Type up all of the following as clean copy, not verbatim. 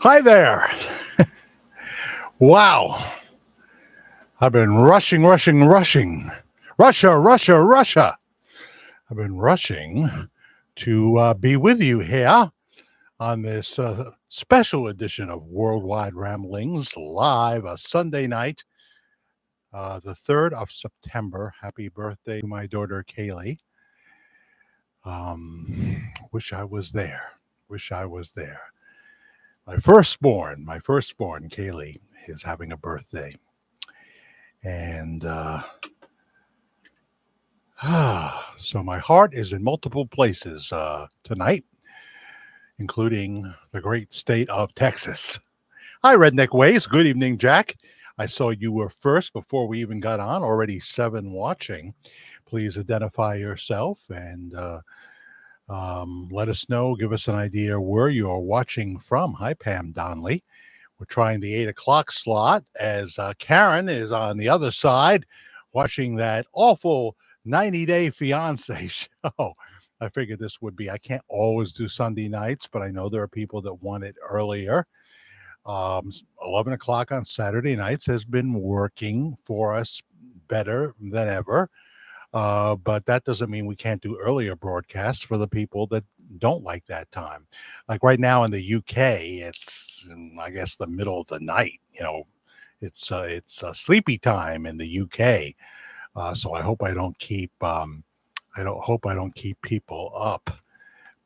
Hi there. Wow. I've been rushing. Russia. I've been rushing to be with you here on this special edition of Worldwide Ramblings live a Sunday night, the 3rd of September. Happy birthday to my daughter, Kaylee. Wish I was there. My firstborn, Kaylee, is having a birthday. And so my heart is in multiple places tonight, including the great state of Texas. Hi, Redneck Ways. Good evening, Jack. I saw you were first before we even got on, already 7 watching. Please identify yourself and let us know, give us an idea where you're watching from. Hi, Pam Donnelly. We're trying the 8 o'clock slot as Karen is on the other side watching that awful 90-Day Fiancé show. I figured this would be, I can't always do Sunday nights, but I know there are people that want it earlier. 11 o'clock on Saturday nights has been working for us better than ever. But that doesn't mean we can't do earlier broadcasts for the people that don't like that time. Like right now in the UK, it's, I guess, the middle of the night. It's sleepy time in the UK. So I hope I don't keep people up.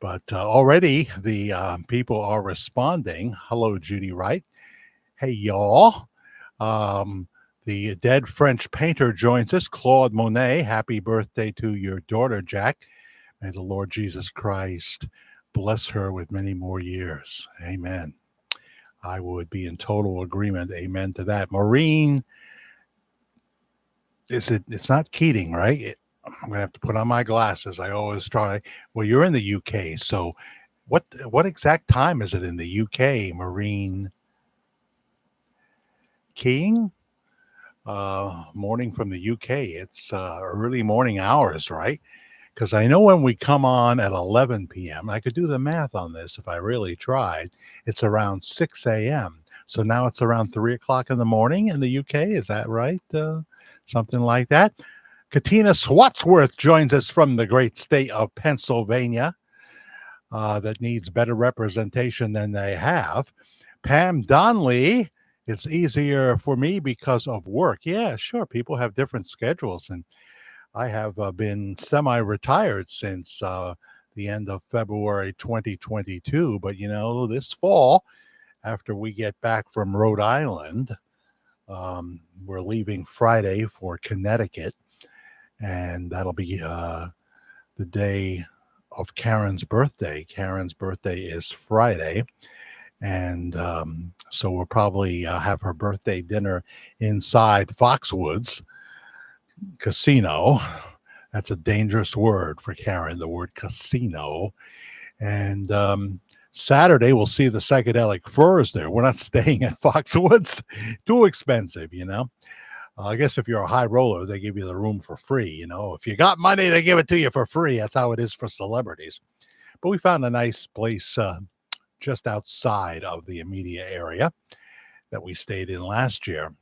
But already the people are responding. Hello, Judy Wright. Hey, y'all. The dead French painter joins us, Claude Monet. Happy birthday to your daughter, Jack. May the Lord Jesus Christ bless her with many more years. Amen. I would be in total agreement. Amen to that. Maureen, it's not Keating, right? I'm going to have to put on my glasses. I always try. Well, you're in the UK, so what exact time is it in the UK, Maureen? Keating? Morning from the UK. It's early morning hours, right? Because I know when we come on at 11 p.m., I could do the math on this if I really tried. It's around 6 a.m. So now it's around 3 o'clock in the morning in the UK. Is that right? Something like that. Katina Swatsworth joins us from the great state of Pennsylvania that needs better representation than they have. Pam Donnelly, it's easier for me because of work. Yeah, sure. People have different schedules, and I have been semi-retired since the end of February 2022. But, this fall, after we get back from Rhode Island, we're leaving Friday for Connecticut, and that'll be the day of Karen's birthday. Karen's birthday is Friday. And so we'll probably have her birthday dinner inside Foxwoods Casino. That's a dangerous word for Karen, the word casino. And Saturday, we'll see the Psychedelic Furs there. We're not staying at Foxwoods. Too expensive, I guess if you're a high roller, they give you the room for free. If you got money, they give it to you for free. That's how it is for celebrities. But we found a nice place just outside of the immediate area that we stayed in last year.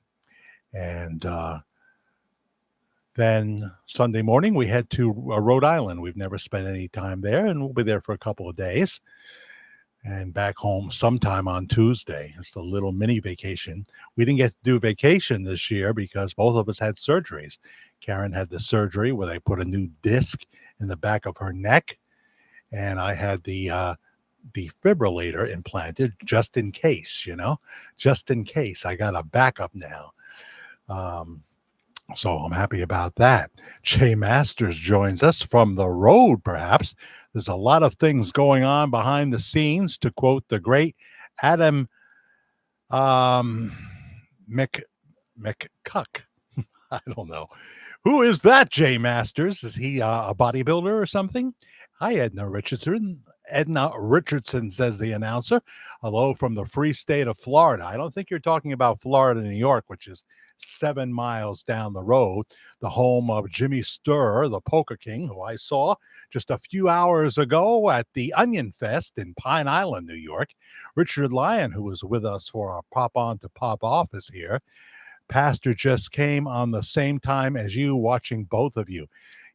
And then Sunday morning, we head to Rhode Island. We've never spent any time there, and we'll be there for a couple of days. And back home sometime on Tuesday. It's a little mini vacation. We didn't get to do vacation this year because both of us had surgeries. Karen had the surgery where they put a new disc in the back of her neck, and I had the defibrillator implanted just in case, just in case. I got a backup now. So I'm happy about that. Jay Masters joins us from the road, perhaps. There's a lot of things going on behind the scenes, to quote the great Adam McCuck. I don't know. Who is that, Jay Masters? Is he a bodybuilder or something? Hi, Edna Richardson. Edna Richardson, says the announcer. Hello from the free state of Florida. I don't think you're talking about Florida, New York, which is 7 miles down the road, the home of Jimmy Sturr, the Poker King, who I saw just a few hours ago at the Onion Fest in Pine Island, New York. Richard Lyon, who was with us for our Pop On to Pop Off, is here. Pastor just came on the same time as you, watching both of you.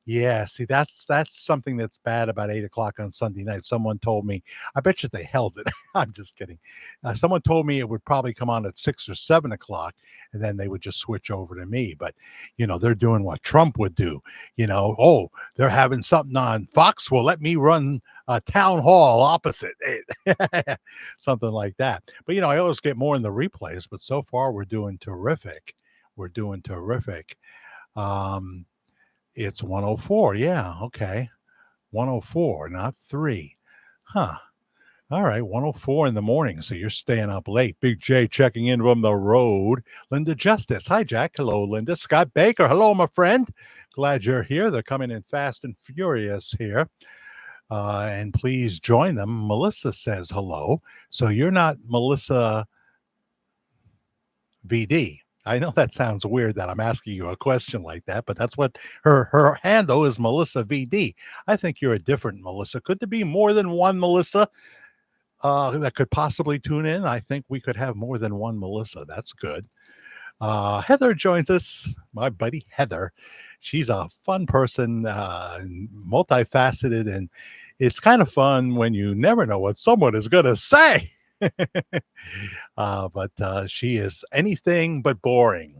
Yeah, see, that's something that's bad about 8 o'clock on Sunday night. Someone told me, I bet you they held it. I'm just kidding. Someone told me it would probably come on at 6 or 7 o'clock, and then they would just switch over to me. But they're doing what Trump would do. Oh, they're having something on Fox. Well, let me run a town hall opposite it, something like that. But I always get more in the replays. But so far, we're doing terrific. We're doing terrific. It's 104. Yeah, okay. 104, not 3. Huh. All right, 104 in the morning. So you're staying up late. Big J checking in from the road. Linda Justice. Hi, Jack. Hello, Linda. Scott Baker. Hello, my friend. Glad you're here. They're coming in fast and furious here. And please join them. Melissa says hello. So you're not Melissa VD. I know that sounds weird that I'm asking you a question like that, but that's what her handle is, Melissa VD. I think you're a different Melissa. Could there be more than one Melissa that could possibly tune in? I think we could have more than one Melissa. That's good. Heather joins us, my buddy Heather. She's a fun person, multifaceted, and it's kind of fun when you never know what someone is going to say. But she is anything but boring,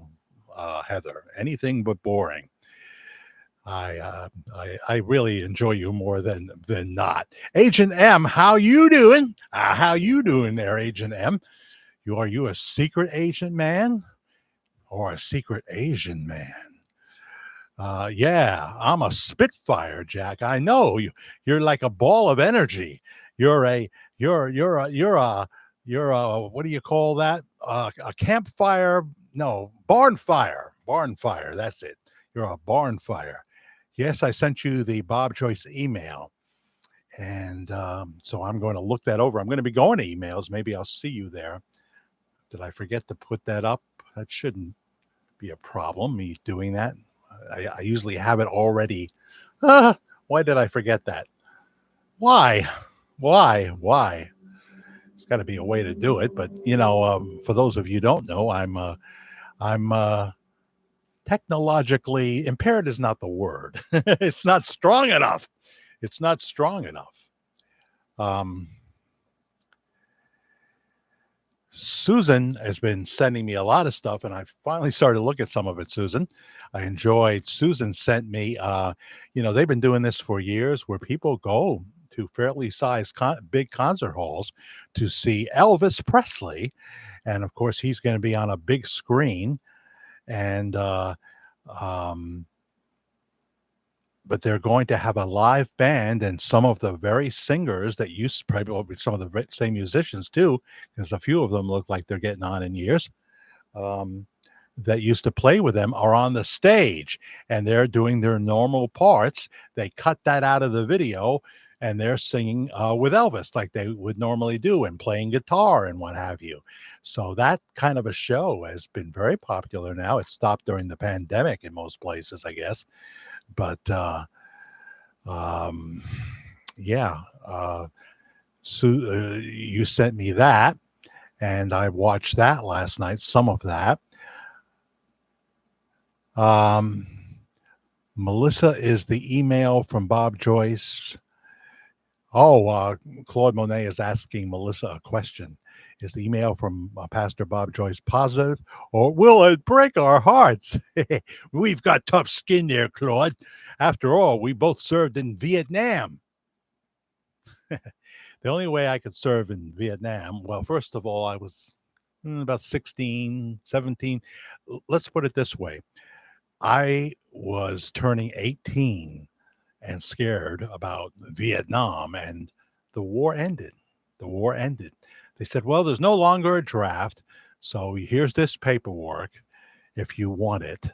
Heather. Anything but boring. I really enjoy you more than not. Agent M, how you doing? How you doing there, Agent M? Are you a secret agent man or a secret Asian man? Yeah, I'm a Spitfire, Jack. I know you're like a ball of energy. You're a what do you call that? A campfire? No, barn fire. Barn fire. That's it. You're a barn fire. Yes, I sent you the Bob Joyce email, and so I'm going to look that over. I'm going to be going to emails. Maybe I'll see you there. Did I forget to put that up? That shouldn't be a problem. Me doing that. I usually have it already. Why did I forget that? Why? There's got to be a way to do it. But for those of you who don't know, I'm technologically impaired. Is not the word. It's not strong enough. It's not strong enough. Susan has been sending me a lot of stuff, and I finally started to look at some of it, Susan. I enjoyed. Susan sent me, they've been doing this for years where people go to fairly sized big concert halls to see Elvis Presley. And of course, he's going to be on a big screen. And, but they're going to have a live band, and some of the very singers that used probably some of the same musicians too, because a few of them look like they're getting on in years, that used to play with them are on the stage, and they're doing their normal parts. They cut that out of the video, and they're singing with Elvis like they would normally do, and playing guitar and what have you. So that kind of a show has been very popular now. It stopped during the pandemic in most places, I guess. But yeah, you sent me that, and I watched that last night, some of that. Melissa is the email from Bob Joyce. Oh, Claude Monet is asking Melissa a question. Is the email from Pastor Bob Joyce positive, or will it break our hearts? We've got tough skin there, Claude. After all, we both served in Vietnam. The only way I could serve in Vietnam, well, first of all, I was about 16, 17. Let's put it this way. I was turning 18 and scared about Vietnam, and the war ended. They said, well, there's no longer a draft, so here's this paperwork if you want it.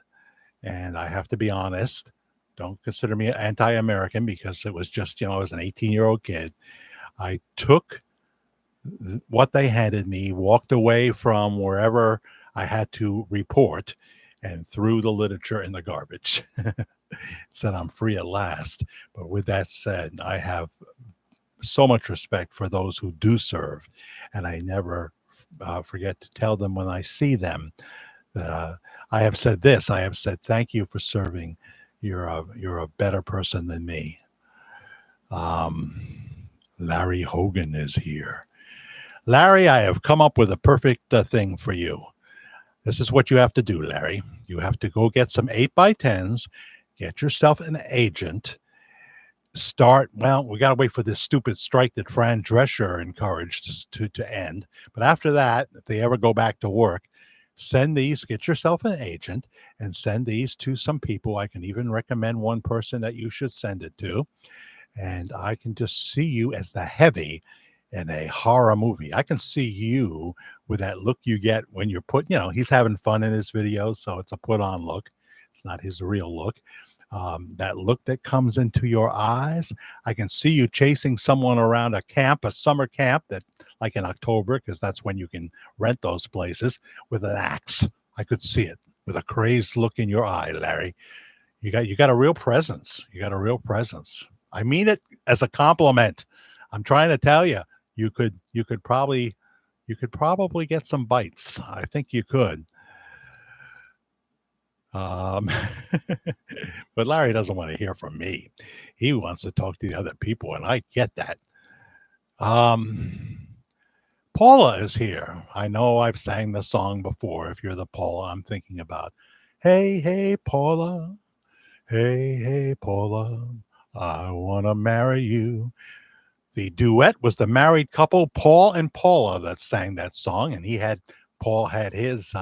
And I have to be honest, don't consider me anti-American, because it was just, I was an 18-year-old kid. I took what they handed me, walked away from wherever I had to report, and threw the literature in the garbage. Said I'm free at last. But with that said, I have so much respect for those who do serve, and I never forget to tell them when I see them that I have said this. I have said, "Thank you for serving. You're a better person than me." Um, Larry Hogan is here. Larry, I have come up with a perfect thing for you. This is what you have to do, Larry. You have to go get some 8x10s, get yourself an agent, start. Well, we got to wait for this stupid strike that Fran Drescher encouraged to end. But after that, if they ever go back to work, send these, get yourself an agent, and send these to some people. I can even recommend one person that you should send it to. And I can just see you as the heavy in a horror movie. I can see you with that look you get when you're he's having fun in his videos, so it's a put on look. It's not his real look. That look that comes into your eyes. I can see you chasing someone around a summer camp that, like in October, because that's when you can rent those places, with an axe. I could see it with a crazed look in your eye, Larry. You got a real presence. You got a real presence. I mean it as a compliment. I'm trying to tell you, you could probably get some bites. I think you could. Um, but Larry doesn't want to hear from me. He wants to talk to the other people, and I get that. Um, Paula is here. I know I've sang the song before. If you're the Paula I'm thinking about, hey, hey, Paula. Hey, hey, Paula. I want to marry you. The duet was the married couple, Paul and Paula, that sang that song, and Paul had his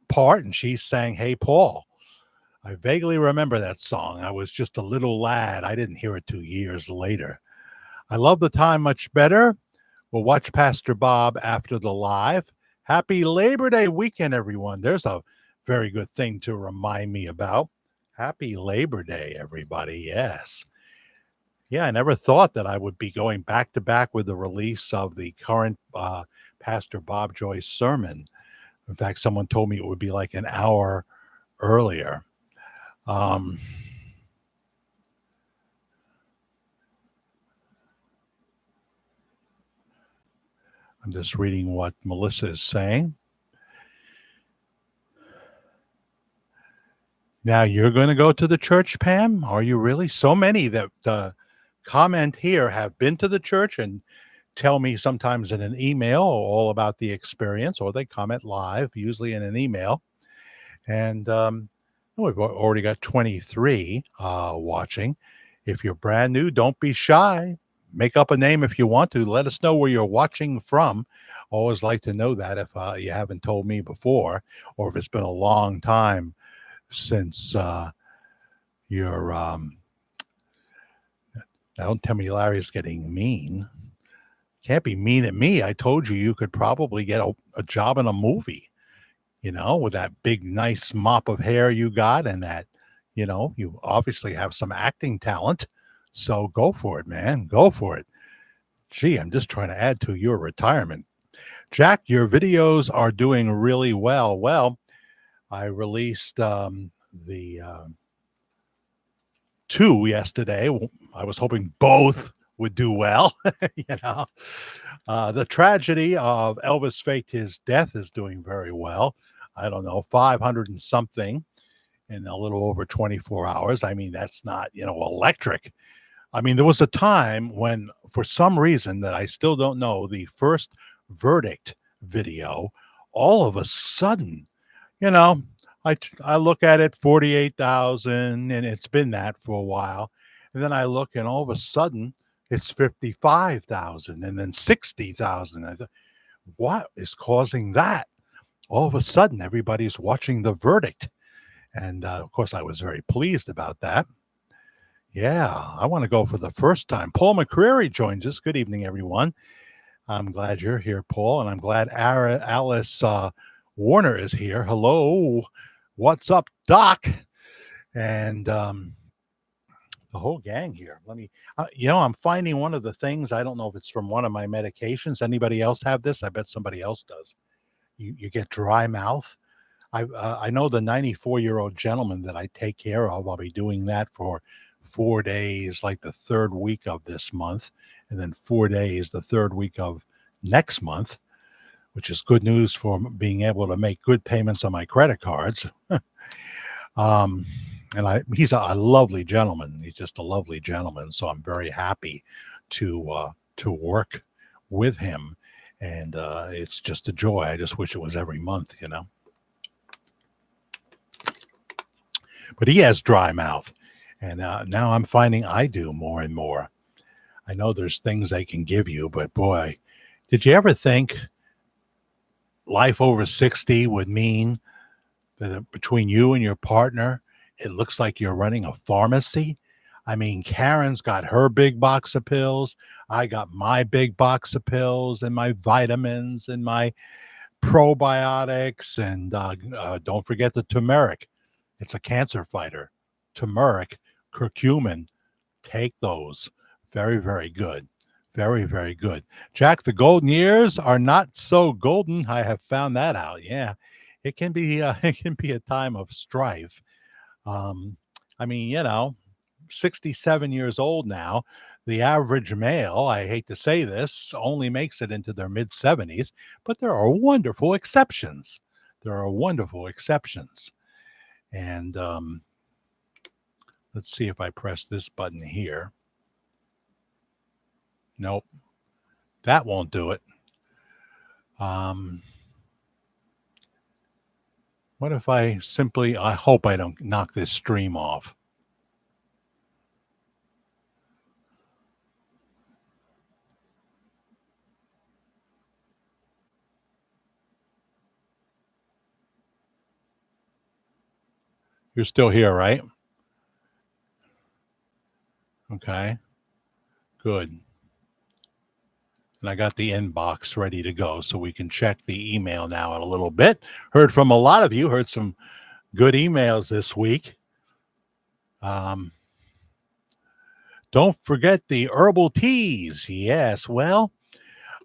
part, and she sang "Hey Paul." I vaguely remember that song. I was just a little lad. I didn't hear it 2 years later. I love the time much better. We'll watch Pastor Bob after the live. Happy Labor Day weekend, everyone. There's a very good thing to remind me about. Happy Labor Day, everybody. Yes. Yeah, I never thought that I would be going back to back with the release of the current Pastor Bob Joyce sermon. In fact, someone told me it would be like an hour earlier. Um, I'm just reading what Melissa is saying. Now, you're going to go to the church, Pam? Are you really? So many that comment here have been to the church and tell me sometimes in an email all about the experience, or they comment live, usually in an email. And we've already got 23 watching. If you're brand new, don't be shy. Make up a name if you want to. Let us know where you're watching from. Always like to know that if you haven't told me before, or if it's been a long time since you're. Don't tell me Larry's getting mean. Can't be mean at me. I told you could probably get a job in a movie, with that big, nice mop of hair you got, and that, you obviously have some acting talent. So go for it, man. Go for it. Gee, I'm just trying to add to your retirement. Jack, your videos are doing really well. Well, I released the 2 yesterday. I was hoping both would do well. The tragedy of Elvis faked his death is doing very well. I don't know, 500 and something in a little over 24 hours. I mean, that's not, electric. I mean, there was a time when, for some reason that I still don't know, the first verdict video, all of a sudden, you know, I look at it, 48,000, and it's been that for a while. And then I look, and all of a sudden, it's 55,000, and then 60,000. I thought, what is causing that? All of a sudden, everybody's watching the verdict. And of course, I was very pleased about that. Yeah, I want to go for the first time. Paul McCreary joins us. Good evening, everyone. I'm glad you're here, Paul, and I'm glad Alice Warner is here. Hello. What's up, Doc? And The whole gang here. I'm finding one of the things. I don't know if it's from one of my medications. Anybody else have this? I bet somebody else does. You get dry mouth. I know the 94-year-old gentleman that I take care of. I'll be doing that for 4 days, like the third week of this month, and then 4 days the third week of next month, which is good news for being able to make good payments on my credit cards. um, and he's a lovely gentleman. He's just a lovely gentleman. So I'm very happy to work with him, and it's just a joy. I just wish it was every month. But he has dry mouth, and now I'm finding I do more and more. I know there's things they can give you, but boy, did you ever think life over 60 would mean that between you and your partner, it looks like you're running a pharmacy? I mean, Karen's got her big box of pills. I got my big box of pills and my vitamins and my probiotics. And don't forget the turmeric. It's a cancer fighter. Turmeric, curcumin, take those. Very, very good. Very, very good. Jack, the golden years are not so golden. I have found that out. Yeah, it can be. It can be a time of strife. Um, I mean, 67 years old now. The average male, I hate to say this, only makes it into their mid 70s, but there are wonderful exceptions. There are wonderful exceptions. And let's see if I press this button here. Nope, that won't do it. What if I hope I don't knock this stream off. You're still here, right? Okay, good. And I got the inbox ready to go, so we can check the email now in a little bit. Heard from a lot of you, heard some good emails this week. Don't forget the herbal teas. Yes, well,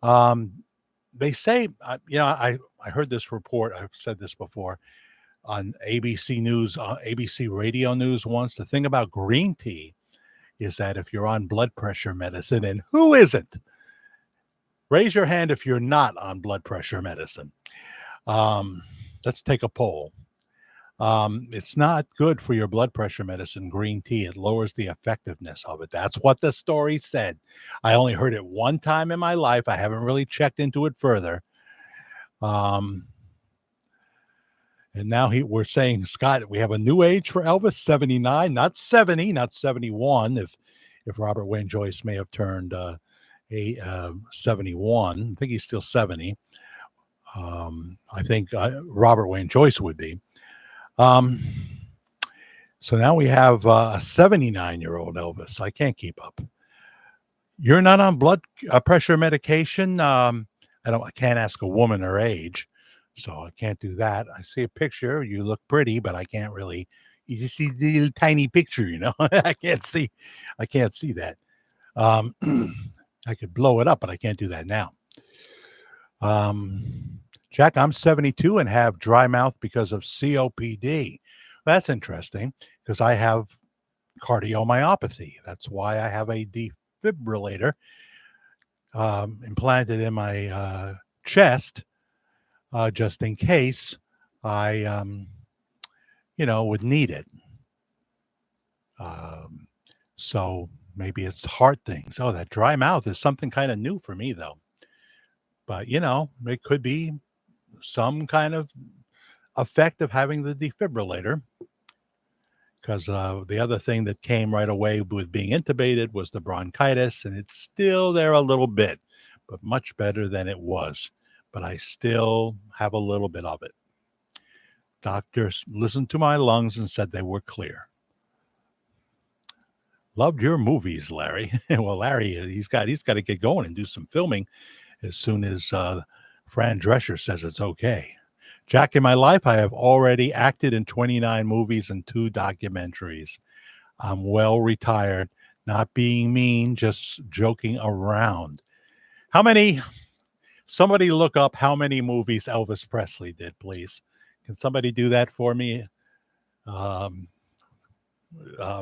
they say, I heard this report. I've said this before on ABC News, ABC Radio News once. The thing about green tea is that if you're on blood pressure medicine, and who isn't? Raise your hand if you're not on blood pressure medicine. Let's take a poll. It's not good for your blood pressure medicine, green tea. It lowers the effectiveness of it. That's what the story said. I only heard it one time in my life. I haven't really checked into it further. And now we're saying, Scott, we have a new age for Elvis, 79, not 70, not 71. If Robert Wayne Joyce may have turned 71, I think he's still 70. I think Robert Wayne Joyce would be. So now we have a 79-year-old Elvis. I can't keep up. You're not on blood pressure medication. I can't ask a woman her age, so I can't do that. I see a picture. You look pretty, but I can't really. You just see the little tiny picture, I can't see that. I could blow it up, but I can't do that now. Jack, I'm 72 and have dry mouth because of COPD. That's interesting because I have cardiomyopathy. That's why I have a defibrillator implanted in my chest, just in case I, would need it. So maybe it's heart things. Oh, that dry mouth is something kind of new for me, though. But, it could be some kind of effect of having the defibrillator. Because the other thing that came right away with being intubated was the bronchitis, and it's still there a little bit, but much better than it was. But I still have a little bit of it. Doctors listened to my lungs and said they were clear. Loved your movies, Larry. Well, Larry, he's got to get going and do some filming as soon as Fran Drescher says it's okay. Jack, in my life, I have already acted in 29 movies and 2 documentaries. I'm well retired, not being mean, just joking around. How many? Somebody look up how many movies Elvis Presley did, please. Can somebody do that for me? Um,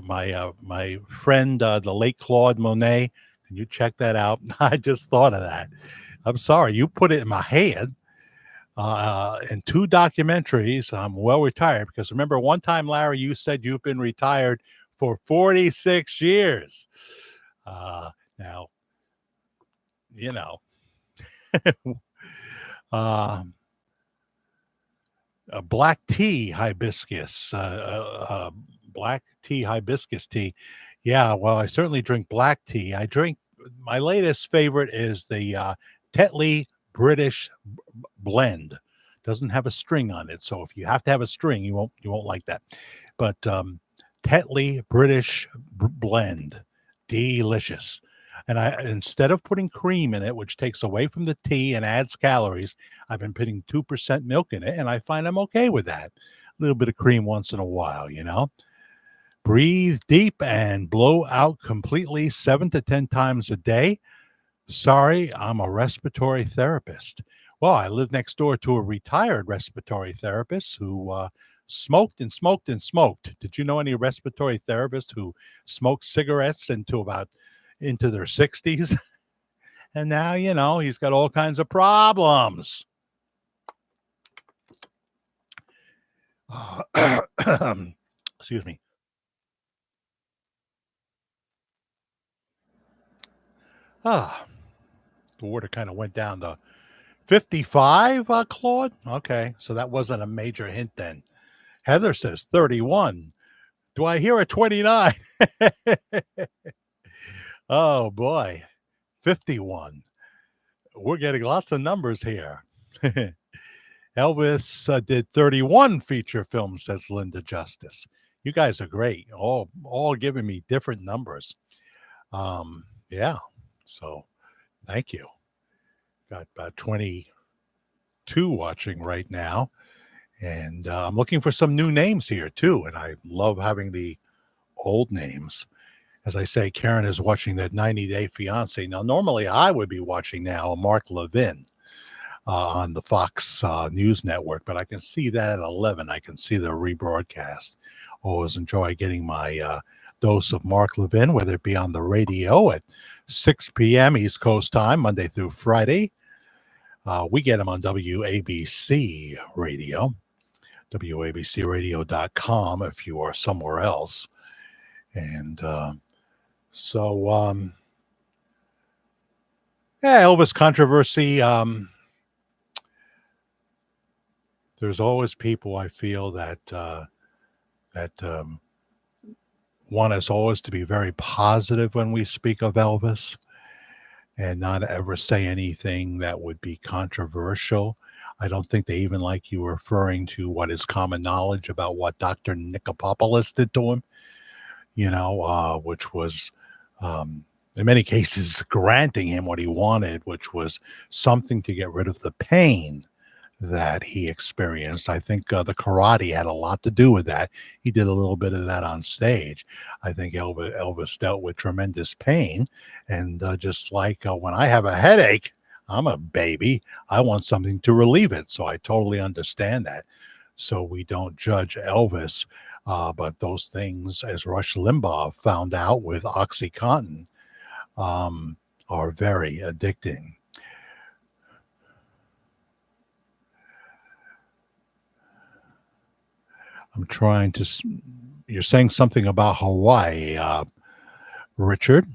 my friend, the late Claude Monet. Can you check that out? I just thought of that. I'm sorry, you put it in my head. In two documentaries, I'm well retired because remember one time, Larry, you said you've been retired for 46 years. Now, you know, uh, a black tea hibiscus, black tea hibiscus tea. Yeah, well, I certainly drink black tea. I drink my latest favorite is the Tetley British blend. Doesn't have a string on it, so if you have to have a string, you won't like that. But Tetley British blend, delicious. And I instead of putting cream in it, which takes away from the tea and adds calories, I've been putting 2% milk in it, and I find I'm okay with that. A little bit of cream once in a while. Breathe deep and blow out completely 7 to 10 times a day. Sorry, I'm a respiratory therapist. Well, I live next door to a retired respiratory therapist who smoked and smoked and smoked. Did you know any respiratory therapists who smoked cigarettes into their 60s? And now, he's got all kinds of problems. Excuse me. Ah, the water kind of went down to 55, Claude. Okay, so that wasn't a major hint then. Heather says 31. Do I hear a 29? Oh boy, 51. We're getting lots of numbers here. Elvis did 31 feature films, says Linda Justice. You guys are great. All giving me different numbers. Yeah. So thank you. Got about 22 watching right now. And I'm looking for some new names here too. And I love having the old names. As I say, Karen is watching that 90 Day Fiance. Now, normally I would be watching now Mark Levin on the Fox News Network, but I can see that at 11. I can see the rebroadcast. Always enjoy getting my dose of Mark Levin, whether it be on the radio at 6 p.m. East Coast time, Monday through Friday. We get him on WABC Radio, WABCradio.com if you are somewhere else. And Elvis controversy. There's always people I feel that want us always to be very positive when we speak of Elvis and not ever say anything that would be controversial. I don't think they even like you referring to what is common knowledge about what Dr. Nikopopoulos did to him, which was in many cases granting him what he wanted, which was something to get rid of the pain that he experienced. I think the karate had a lot to do with that. He did a little bit of that on stage. I think Elvis dealt with tremendous pain. And just like when I have a headache, I'm a baby. I want something to relieve it. So I totally understand that. So we don't judge Elvis. But those things, as Rush Limbaugh found out with OxyContin, are very addicting. I'm trying to. You're saying something about Hawaii, Richard.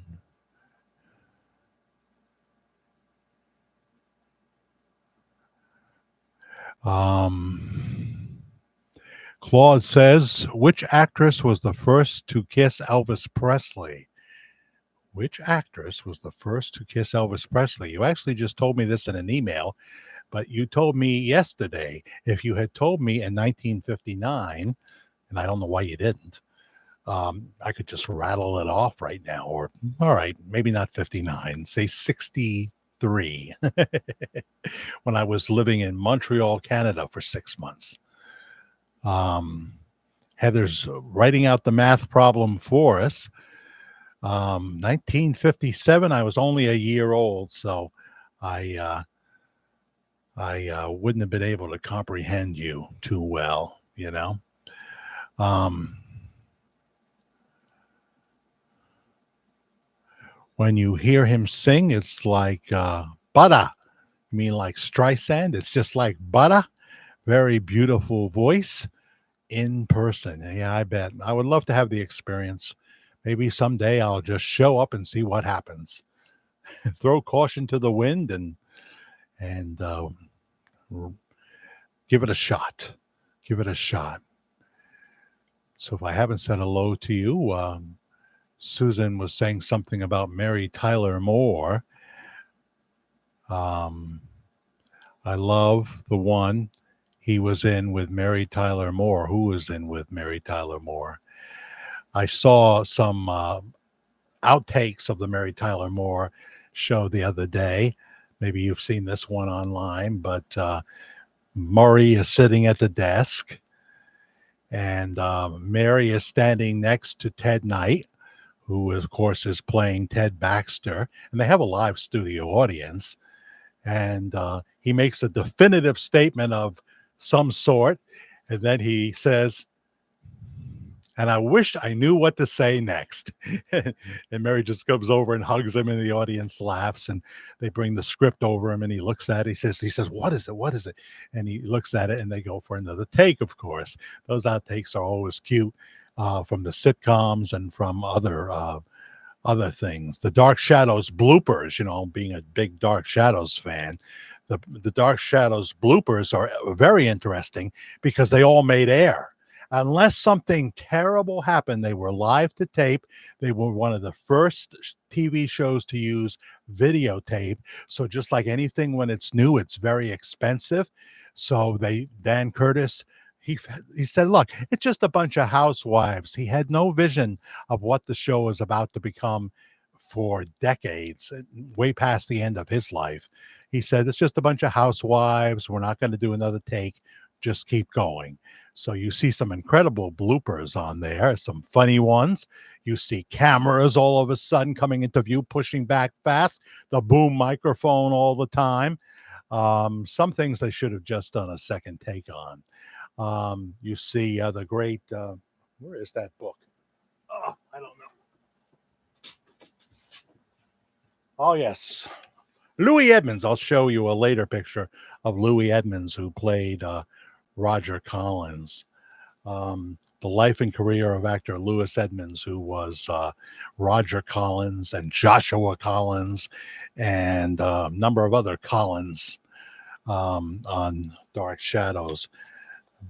Claude says, which actress was the first to kiss Elvis Presley? Which actress was the first to kiss Elvis Presley? You actually just told me this in an email, but you told me yesterday. If you had told me in 1959, and I don't know why you didn't, I could just rattle it off right now. Or, all right, maybe not 59, say 63, when I was living in Montreal, Canada for 6 months. Heather's writing out the math problem for us. 1957, I was only a year old, so I wouldn't have been able to comprehend you too well, you know. Um, when you hear him sing, it's like butter. You mean like Streisand? It's just like butter. Very beautiful voice in person. Yeah, I bet. I would love to have the experience. Maybe someday I'll just show up and see what happens. Throw caution to the wind and give it a shot. Give it a shot. So if I haven't said hello to you, Susan was saying something about Mary Tyler Moore. Um, I love the one he was in with Mary Tyler Moore. Who was in with Mary Tyler Moore? I saw some outtakes of the Mary Tyler Moore show the other day. Maybe you've seen this one online, but Murray is sitting at the desk, and Mary is standing next to Ted Knight, who, of course, is playing Ted Baxter, and they have a live studio audience. And he makes a definitive statement of some sort, and then he says, and I wish I knew what to say next. And Mary just comes over and hugs him, and the audience laughs, and they bring the script over him, and he looks at it. He says, what is it? What is it? And he looks at it, and they go for another take, of course. Those outtakes are always cute from the sitcoms and from other things. The Dark Shadows bloopers, being a big Dark Shadows fan, the Dark Shadows bloopers are very interesting because they all made air. Unless something terrible happened, they were live to tape. They were one of the first TV shows to use videotape. So just like anything, when it's new, it's very expensive. So Dan Curtis, he said, look, it's just a bunch of housewives. He had no vision of what the show was about to become for decades, way past the end of his life. He said, it's just a bunch of housewives. We're not going to do another take. Just keep going. So you see some incredible bloopers on there, some funny ones. You see cameras all of a sudden coming into view, pushing back fast, the boom microphone all the time. Some things they should have just done a second take on. You see the great, where is that book? Oh, I don't know. Oh, yes. Louis Edmonds. I'll show you a later picture of Louis Edmonds, who played Roger Collins. The life and career of actor Louis Edmonds, who was Roger Collins and Joshua Collins and a number of other Collins on Dark Shadows.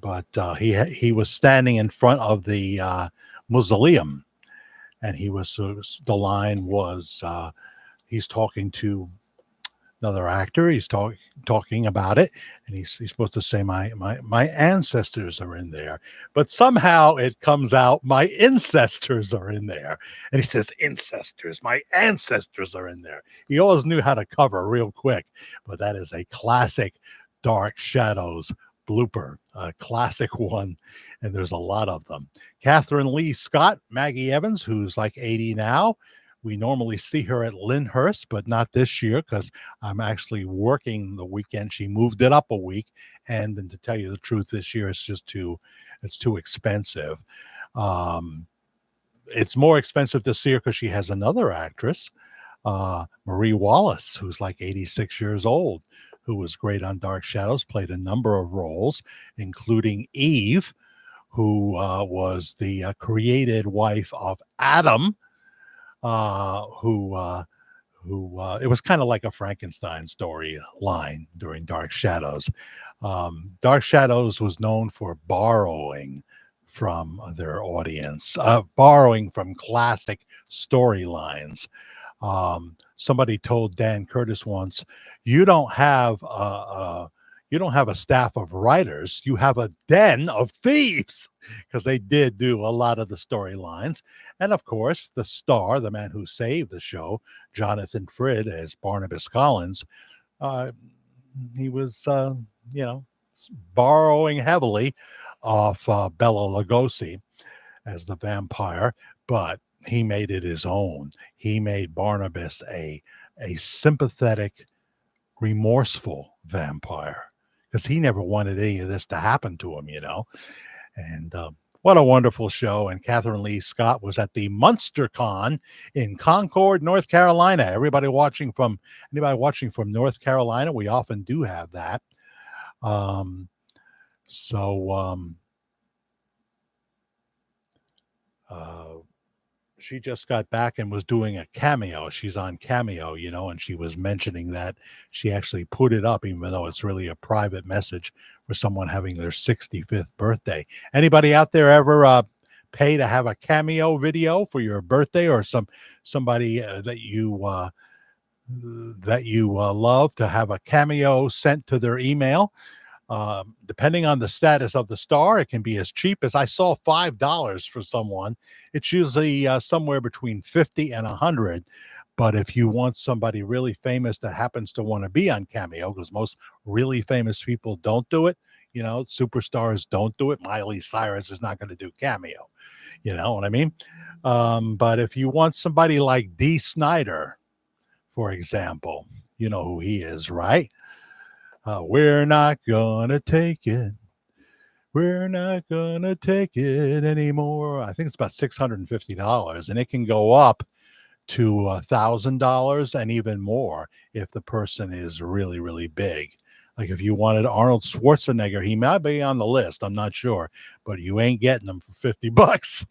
But he was standing in front of the mausoleum, and the line was he's talking to another actor. He's talking about it, and he's supposed to say my ancestors are in there, but somehow it comes out my ancestors are in there, and he says ancestors, my ancestors are in there. He always knew how to cover real quick, but that is a classic Dark Shadows blooper, a classic one, and there's a lot of them. Catherine Lee Scott, Maggie Evans, who's like 80 now. We normally see her at Lyndhurst, but not this year because I'm actually working the weekend. She moved it up a week, and then to tell you the truth, this year it's too expensive. It's more expensive to see her because she has another actress, Marie Wallace, who's like 86 years old, who was great on Dark Shadows, played a number of roles, including Eve, who was the created wife of Adam, who it was kind of like a Frankenstein story line during Dark Shadows. Dark Shadows was known for borrowing from their audience, borrowing from classic storylines. Somebody told Dan Curtis once, "You don't have a staff of writers. You have a den of thieves," because they did do a lot of the storylines. And of course, the star, the man who saved the show, Jonathan Frid as Barnabas Collins, uh, he was, you know, borrowing heavily off Bela Lugosi as the vampire, but he made it his own. He made Barnabas a sympathetic, remorseful vampire because he never wanted any of this to happen to him, you know. And what a wonderful show. And Catherine Lee Scott was at the MunsterCon in Concord, North Carolina. Anybody watching from North Carolina, we often do have that. Um, so she just got back and was doing a cameo. She's on Cameo, you know, and she was mentioning that she actually put it up, even though it's really a private message for someone having their 65th birthday. Anybody out there ever pay to have a cameo video for your birthday, or somebody that you love to have a cameo sent to their email? Depending on the status of the star, it can be as cheap as, I saw, $5 for someone. It's usually somewhere between 50 and 100. But if you want somebody really famous that happens to want to be on Cameo, because most really famous people don't do it, you know, superstars don't do it. Miley Cyrus is not going to do Cameo. You know what I mean? But if you want somebody like Dee Snider, for example, you know who he is, right? We're not gonna take it. We're not gonna take it anymore. I think it's about $650, and it can go up to $1,000 and even more if the person is really, really big. Like if you wanted Arnold Schwarzenegger, he might be on the list. I'm not sure, but you ain't getting him for $50.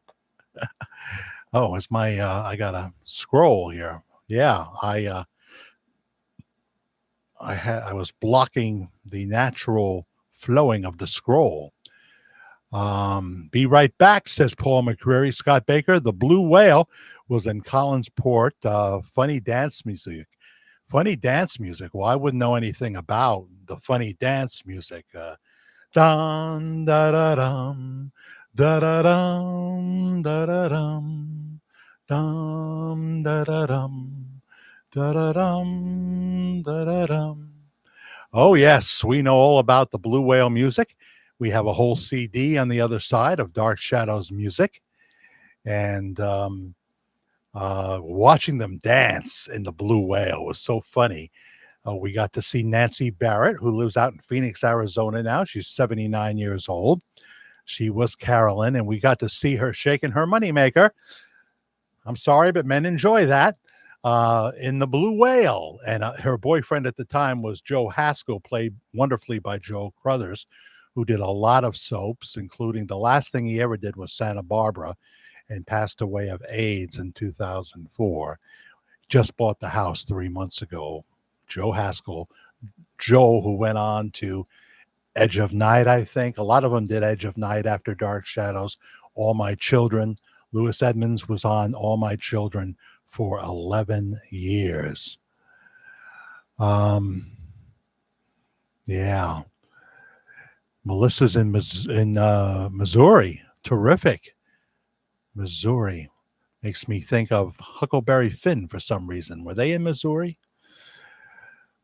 Oh, it's my. I gotta scroll here. Yeah, I was blocking the natural flowing of the scroll. Be right back, says Paul McCreary. Scott Baker, the Blue Whale was in Collinsport. Funny dance music. Funny dance music. Well, I wouldn't know anything about the funny dance music. Dun da da dum da da dum da da dum dum da da dum da da dum da da dum. Oh, yes, we know all about the Blue Whale music. We have a whole CD on the other side of Dark Shadows music. And watching them dance in the Blue Whale was so funny. We got to see Nancy Barrett, who lives out in Phoenix, Arizona now. She's 79 years old. She was Carolyn, and we got to see her shaking her moneymaker. I'm sorry, but men enjoy that. In the Blue Whale. And her boyfriend at the time was Joe Haskell, played wonderfully by Joe Crothers, who did a lot of soaps, including the last thing he ever did was Santa Barbara, and passed away of AIDS in 2004. Just bought the house 3 months ago. Joe Haskell, Joe, who went on to Edge of Night, I think. A lot of them did Edge of Night after Dark Shadows. All My Children. Lewis Edmonds was on All My Children for 11 years. Yeah. Melissa's in Missouri. Terrific. Missouri. Makes me think of Huckleberry Finn for some reason. Were they in Missouri?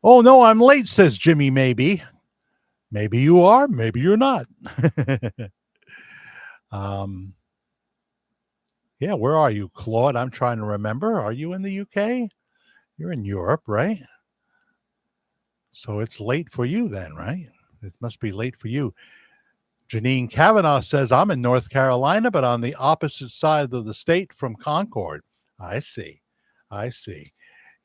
Oh, no, I'm late, says Jimmy Maybe. Maybe you are, maybe you're not. Yeah, where are you, Claude? I'm trying to remember. Are you in the UK? You're in Europe, right? So it's late for you then, right? It must be late for you. Janine Kavanaugh says, I'm in North Carolina, but on the opposite side of the state from Concord. I see.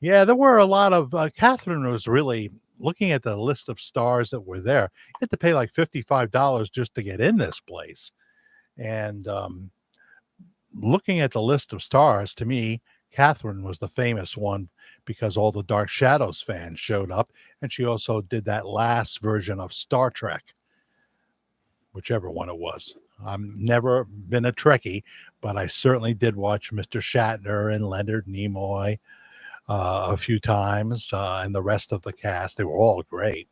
Yeah, there were a lot of, Catherine was really looking at the list of stars that were there. You had to pay like $55 just to get in this place. And looking at the list of stars, to me, Catherine was the famous one because all the Dark Shadows fans showed up. And she also did that last version of Star Trek, whichever one it was. I've never been a Trekkie, but I certainly did watch Mr. Shatner and Leonard Nimoy a few times, and the rest of the cast. They were all great.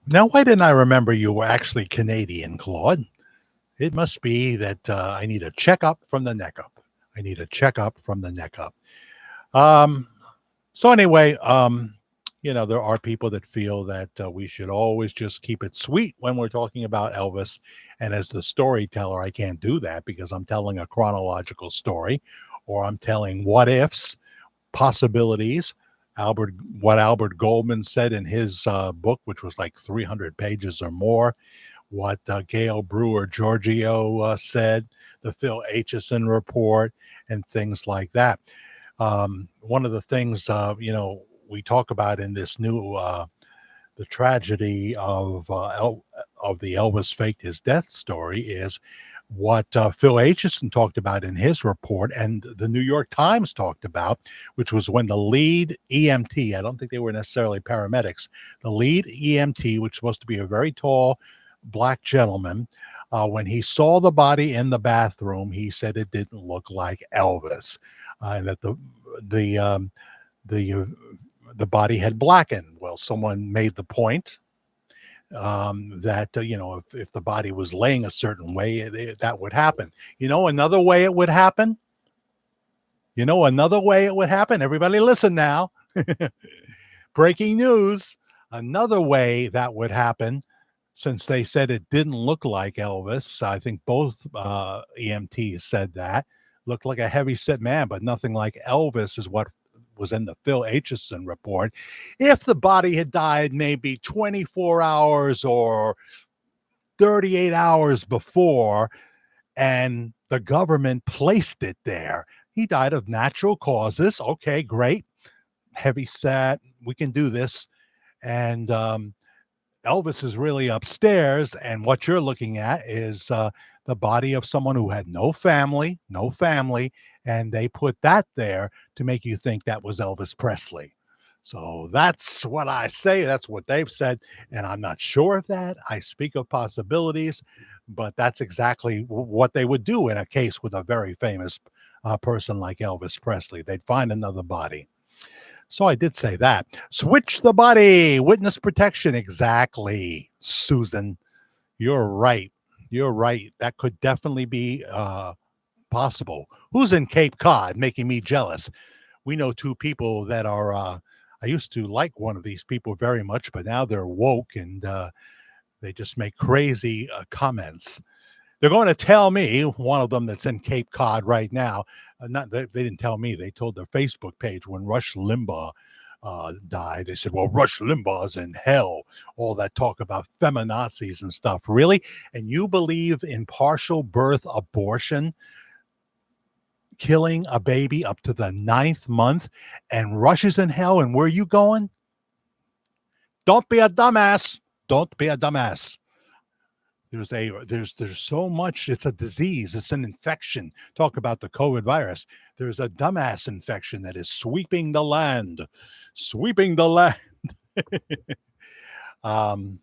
Now, why didn't I remember you were actually Canadian, Claude? It must be that I need a checkup from the neck up. So anyway, There are people that feel that we should always just keep it sweet when we're talking about Elvis. And as the storyteller, I can't do that because I'm telling a chronological story or I'm telling what ifs, possibilities. What Albert Goldman said in his book, which was like 300 pages or more, what Gail Brewer Giorgio said, the Phil Aitchison report, and things like that. One of the things, we talk about in this new the tragedy of the Elvis faked his death story is what Phil Aitchison talked about in his report, and the New York Times talked about, which was when the lead EMT, I don't think they were necessarily paramedics, the lead EMT, which was supposed to be a very tall black gentleman, when he saw the body in the bathroom, he said it didn't look like Elvis, and that the the the body had blackened. Well, someone made the point that if the body was laying a certain way, that would happen. Another way it would happen. Another way it would happen. Everybody, listen now. Breaking news. Another way that would happen, since they said it didn't look like Elvis. I think both EMTs said that looked like a heavy set man, but nothing like Elvis is what was in the Phil Aitchison report. If the body had died maybe 24 hours or 38 hours before, and the government placed it there, he died of natural causes. Okay, great. Heavy set. We can do this. And Elvis is really upstairs, and what you're looking at is the body of someone who had no family, and they put that there to make you think that was Elvis Presley. So that's what I say. That's what they've said, and I'm not sure of that. I speak of possibilities, but that's exactly what they would do in a case with a very famous person like Elvis Presley. They'd find another body. So I did say that. Switch the body. Witness protection. Exactly, Susan. You're right. You're right. That could definitely be possible. Who's in Cape Cod making me jealous? We know two people that are, I used to like one of these people very much, but now they're woke and they just make crazy comments. They're going to tell me, one of them that's in Cape Cod right now, not they didn't tell me, they told their Facebook page when Rush Limbaugh died. They said, well, Rush Limbaugh's in hell. All that talk about feminazis and stuff. Really? And you believe in partial birth abortion, killing a baby up to the 9th month, and Rush is in hell, and where are you going? Don't be a dumbass. Don't be a dumbass. There's so much. It's a disease. It's an infection. Talk about the COVID virus. There's a dumbass infection that is sweeping the land, sweeping the land. um,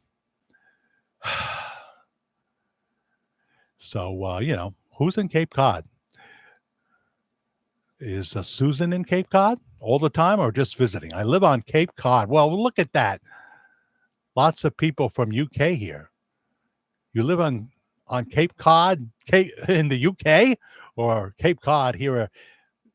so who's in Cape Cod? Is Susan in Cape Cod all the time or just visiting? I live on Cape Cod. Well, look at that. Lots of people from UK here. You live on Cape Cod, in the UK, or Cape Cod here,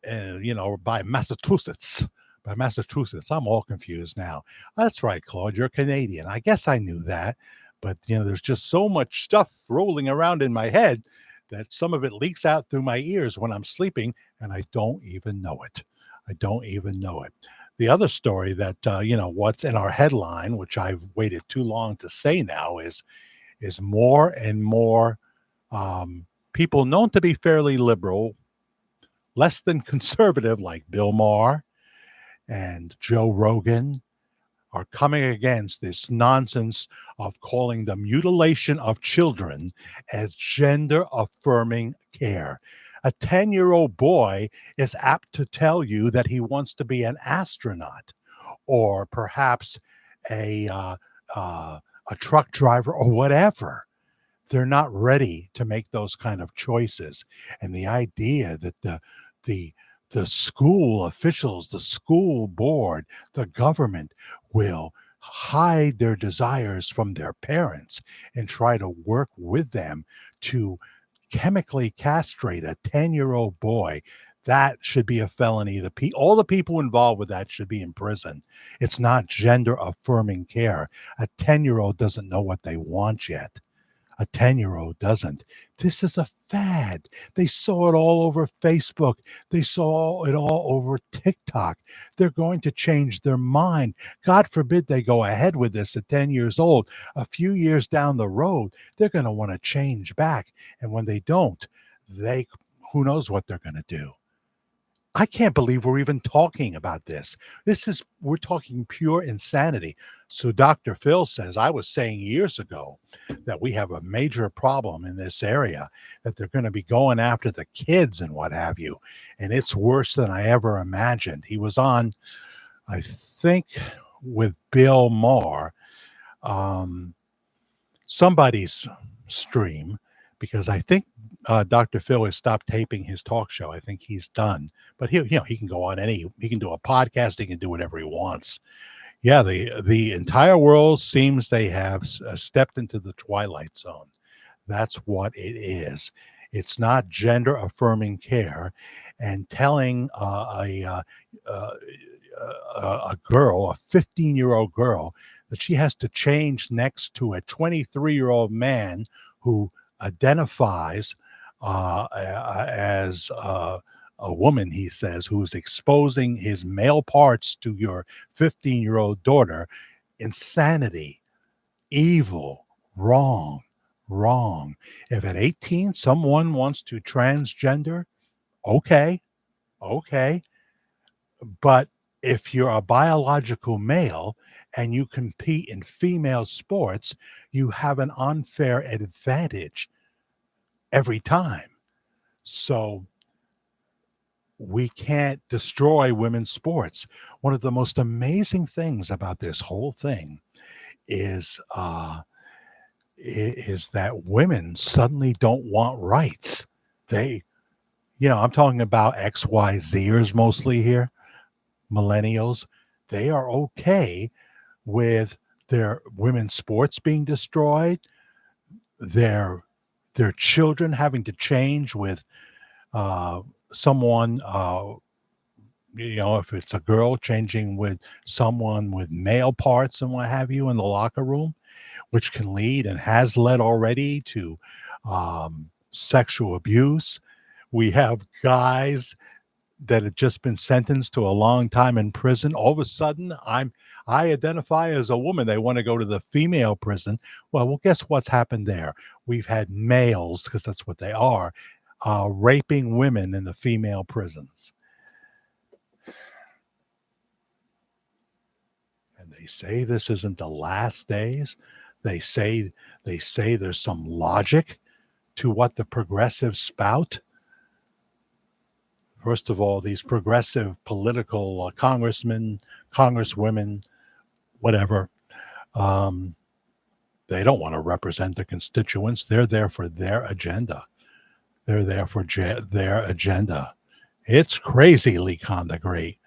by Massachusetts. By Massachusetts, I'm all confused now. That's right, Claude. You're Canadian. I guess I knew that, but there's just so much stuff rolling around in my head that some of it leaks out through my ears when I'm sleeping, and I don't even know it. I don't even know it. The other story that what's in our headline, which I've waited too long to say now, is more and more people known to be fairly liberal, less than conservative, like Bill Maher and Joe Rogan, are coming against this nonsense of calling the mutilation of children as gender-affirming care. A 10-year-old boy is apt to tell you that he wants to be an astronaut or perhaps a truck driver or whatever. They're not ready to make those kind of choices. And the idea that the school officials, the school board, the government will hide their desires from their parents and try to work with them to chemically castrate a 10-year-old boy, That should be a felony. All the people involved with that should be in prison. It's not gender affirming care. A 10-year-old doesn't know what they want yet. A 10-year-old doesn't. This is a fad. They saw it all over Facebook. They saw it all over TikTok. They're going to change their mind. God forbid they go ahead with this at 10 years old. A few years down the road, they're going to want to change back. And when they don't, they who knows what they're going to do. I can't believe we're even talking about this. We're talking pure insanity. So Dr. Phil says, I was saying years ago that we have a major problem in this area, that they're going to be going after the kids and what have you. And it's worse than I ever imagined. He was on, I think, with Bill Maher, somebody's stream, because I think Dr. Phil has stopped taping his talk show. I think he's done, but he can go on he can do a podcast. He can do whatever he wants. Yeah, the entire world seems they have stepped into the twilight zone. That's what it is. It's not gender affirming care, and telling a girl, a 15-year-old girl, that she has to change next to a 23-year-old man who identifies as a woman, he says, who's exposing his male parts to your 15-year-old daughter. Insanity, evil, wrong. If at 18 someone wants to transgender, okay. But if you're a biological male and you compete in female sports, you have an unfair advantage every time. So we can't destroy women's sports. One of the most amazing things about this whole thing is that women suddenly don't want rights. I'm talking about XYZers mostly here, millennials. They are okay with their women's sports being destroyed, their children having to change with someone, if it's a girl changing with someone with male parts and what have you in the locker room, which can lead and has led already to sexual abuse. We have guys that have just been sentenced to a long time in prison. All of a sudden, I identify as a woman. They want to go to the female prison. Well, guess what's happened there? We've had males, because that's what they are, raping women in the female prisons. And they say this isn't the last days. They say there's some logic to what the progressives spout. First of all, these progressive political congressmen, congresswomen, whatever, they don't want to represent their constituents. They're there for their agenda. They're there for their agenda. It's crazy, Lee Khan the Great.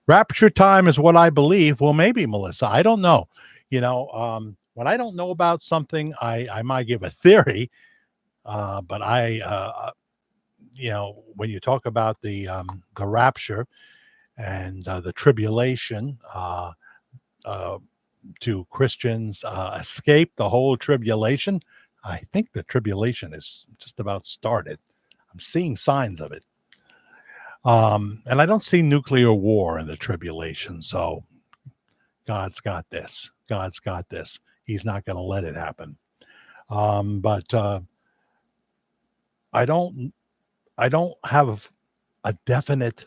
Rapture time is what I believe. Well, maybe, Melissa. I don't know. When I don't know about something, I might give a theory, but when you talk about the rapture and the tribulation, do Christians escape the whole tribulation? I think the tribulation is just about started. I'm seeing signs of it. And I don't see nuclear war in the tribulation. So God's got this. God's got this. He's not going to let it happen. But I don't have a definite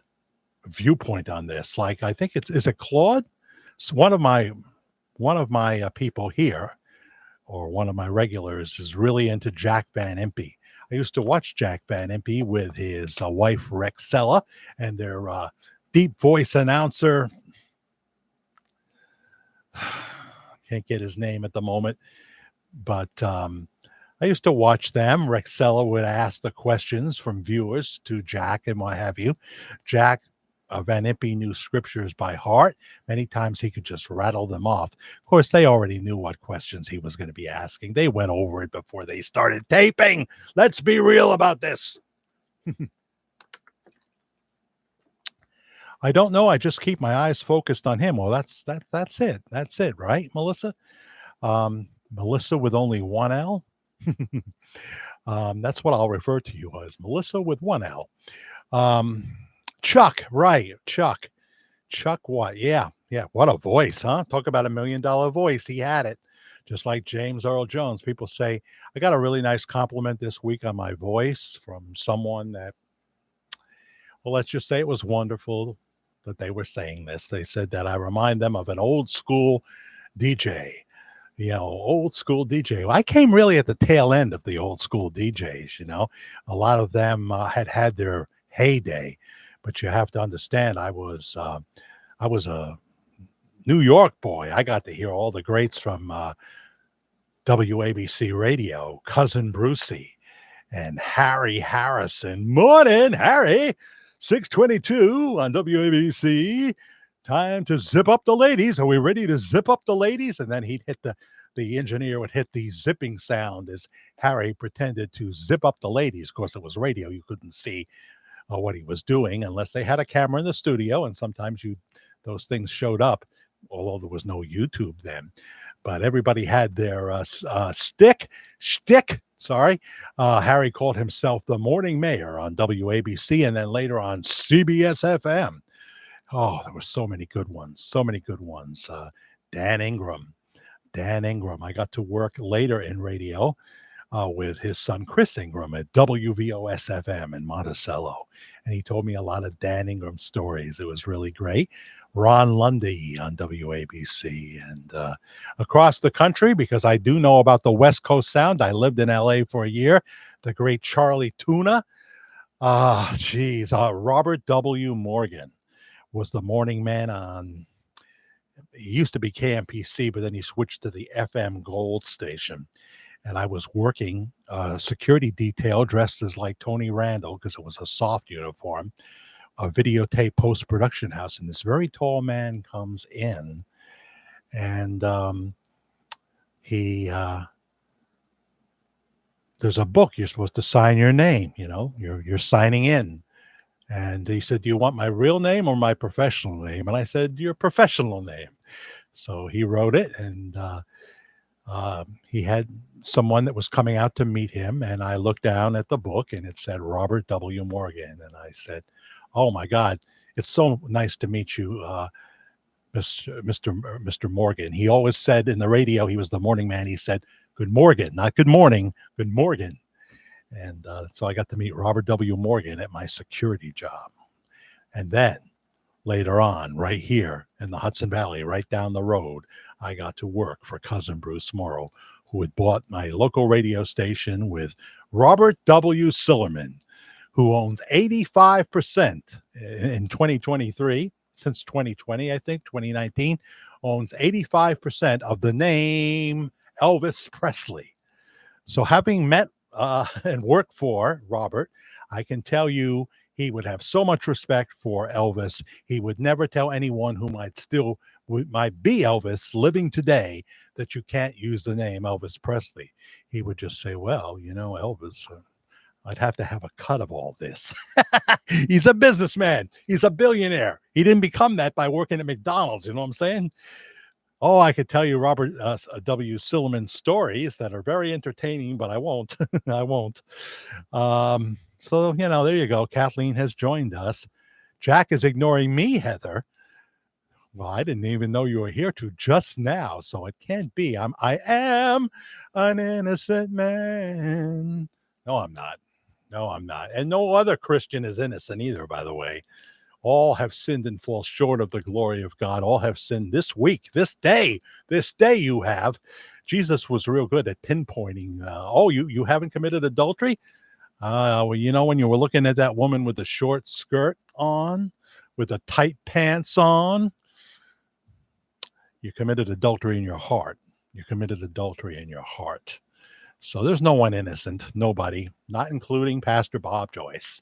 viewpoint on this. Like, I think is it Claude? It's one of my people here, or one of my regulars, is really into Jack Van Impe. I used to watch Jack Van Impe with his wife Rexella and their deep voice announcer. Can't get his name at the moment, but I used to watch them. Rexella would ask the questions from viewers to Jack and what have you. Jack Van Impe knew scriptures by heart. Many times he could just rattle them off. Of course, they already knew what questions he was going to be asking. They went over it before they started taping. Let's be real about this. I don't know. I just keep my eyes focused on him. Well, that's it. That's it, right, Melissa? Melissa with only one L. That's what I'll refer to you as, Melissa with one L. Um, Chuck, right? Chuck. Chuck, what? Yeah, yeah. What a voice, huh? Talk about $1 million voice. He had it, just like James Earl Jones. People say I got a really nice compliment this week on my voice from someone that, well, let's just say it was wonderful that they were saying this. They said that I remind them of an old school DJ. Old school DJ. Well, I came really at the tail end of the old school DJs. A lot of them had their heyday, but you have to understand, I was a New York boy. I got to hear all the greats from WABC Radio, Cousin Brucey and Harry Harrison. Morning, Harry. 622 on WABC. Time to zip up the ladies. Are we ready to zip up the ladies? And then he'd hit the engineer would hit the zipping sound as Harry pretended to zip up the ladies. Of course, it was radio. You couldn't see what he was doing unless they had a camera in the studio. And sometimes those things showed up, although there was no YouTube then. But everybody had their shtick. Sorry. Harry called himself the morning mayor on WABC and then later on CBS FM. Oh, there were so many good ones. Dan Ingram. I got to work later in radio with his son Chris Ingram at WVOS FM in Monticello. And he told me a lot of Dan Ingram stories. It was really great. Ron Lundy on WABC and across the country, because I do know about the West Coast Sound. I lived in LA for a year. The great Charlie Tuna. Robert W. Morgan was the morning man on, he used to be KMPC, but then he switched to the FM Gold station. And I was working security detail dressed as like Tony Randall because it was a soft uniform, a videotape post-production house. And this very tall man comes in and there's a book. You're supposed to sign your name, you're signing in. And he said, do you want my real name or my professional name? And I said, your professional name. So he wrote it, and he had someone that was coming out to meet him. And I looked down at the book, and it said Robert W. Morgan. And I said, oh, my God, it's so nice to meet you, Mr. Morgan. He always said in the radio, he was the morning man. He said, good Morgan, not good morning, good Morgan. And so I got to meet Robert W. Morgan at my security job. And then later on, right here in the Hudson Valley, right down the road, I got to work for Cousin Bruce Morrow, who had bought my local radio station with Robert W. Sillerman, who owns 85% in 2023. Since 2020, I think, 2019, owns 85% of the name Elvis Presley. So having met and worked for Robert, I can tell you he would have so much respect for Elvis. He would never tell anyone who might be Elvis living today that you can't use the name Elvis Presley. He would just say, well, Elvis, I'd have to have a cut of all this. He's a businessman. He's a billionaire. He didn't become that by working at McDonald's. You know what I'm saying? Oh, I could tell you Robert W. Sillerman stories that are very entertaining, but I won't. I won't. So, there you go. Kathleen has joined us. Jack is ignoring me, Heather. Well, I didn't even know you were here to just now, so it can't be. I am an innocent man. No, I'm not. No, I'm not. And no other Christian is innocent either, by the way. All have sinned and fall short of the glory of God. All have sinned this week, this day you have. Jesus was real good at pinpointing. You haven't committed adultery? When you were looking at that woman with the short skirt on, with the tight pants on, you committed adultery in your heart. You committed adultery in your heart. So there's no one innocent, nobody, not including Pastor Bob Joyce.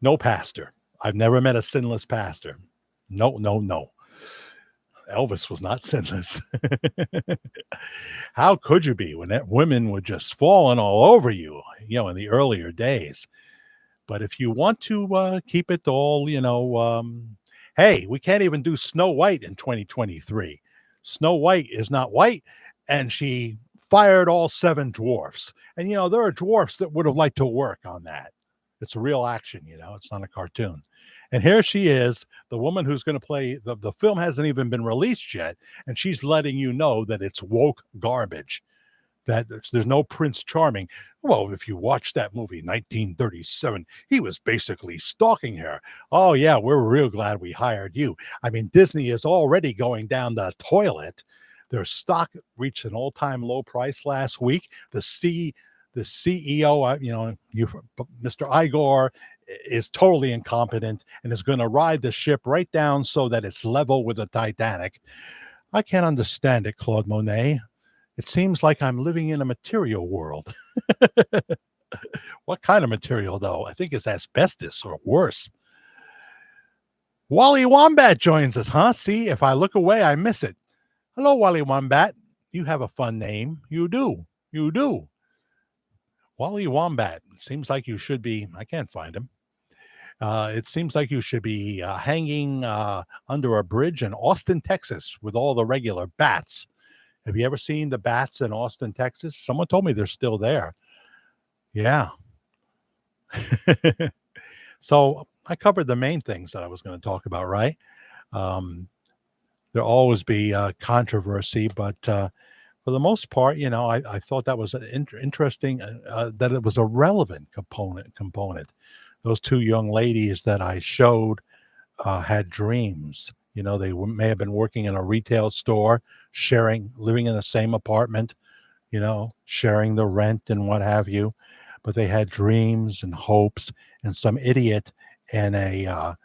No pastor. I've never met a sinless pastor. No. Elvis was not sinless. How could you be when women were just falling all over you, in the earlier days? But if you want to keep it all, hey, we can't even do Snow White in 2023. Snow White is not white, and she fired all seven dwarfs. And, there are dwarfs that would have liked to work on that. It's real action, it's not a cartoon. And here she is, the woman who's going to play the film hasn't even been released yet, and she's letting you know that it's woke garbage, that there's no Prince Charming. Well, if you watch that movie, 1937, he was basically stalking her. Oh, yeah, we're real glad we hired you. I mean, Disney is already going down the toilet. Their stock reached an all-time low price last week. The CEO, Mr. Igor, is totally incompetent and is going to ride the ship right down so that it's level with the Titanic. I can't understand it, Claude Monet. It seems like I'm living in a material world. What kind of material, though? I think it's asbestos or worse. Wally Wombat joins us, huh? See, if I look away, I miss it. Hello, Wally Wombat. You have a fun name. You do. You do. Wally Wombat. Seems like you should be. I can't find him. It seems like you should be hanging under a bridge in Austin, Texas, with all the regular bats. Have you ever seen the bats in Austin, Texas? Someone told me they're still there. Yeah. So I covered the main things that I was going to talk about, right? There'll always be controversy, but for the most part, I thought that was an interesting, that it was a relevant component. Those two young ladies that I showed had dreams. They may have been working in a retail store, living in the same apartment, sharing the rent and what have you. But they had dreams and hopes, and some idiot in a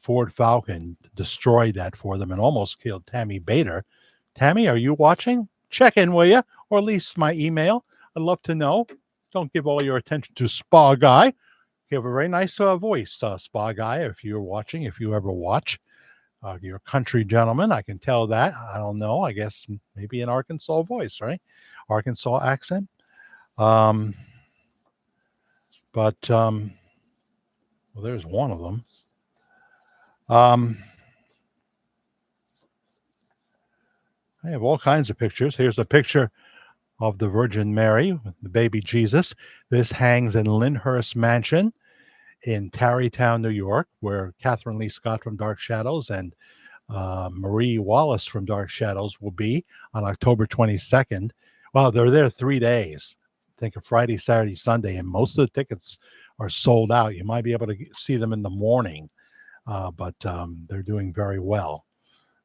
Ford Falcon destroyed that for them and almost killed Tammy Bader. Tammy, are you watching? Check in, will you? Or at least my email. I'd love to know. Don't give all your attention to Spa Guy. You have a very nice voice, Spa Guy, if you're watching, if you ever watch. You're a country gentleman. I can tell that. I don't know. I guess maybe an Arkansas voice, right? Arkansas accent. Well, there's one of them. I have all kinds of pictures. Here's a picture of the Virgin Mary with the baby Jesus. This hangs in Lyndhurst Mansion in Tarrytown, New York, where Catherine Lee Scott from Dark Shadows and Marie Wallace from Dark Shadows will be on October 22nd. Well, they're there 3 days. I think of Friday, Saturday, Sunday, and most of the tickets are sold out. You might be able to see them in the morning, but they're doing very well.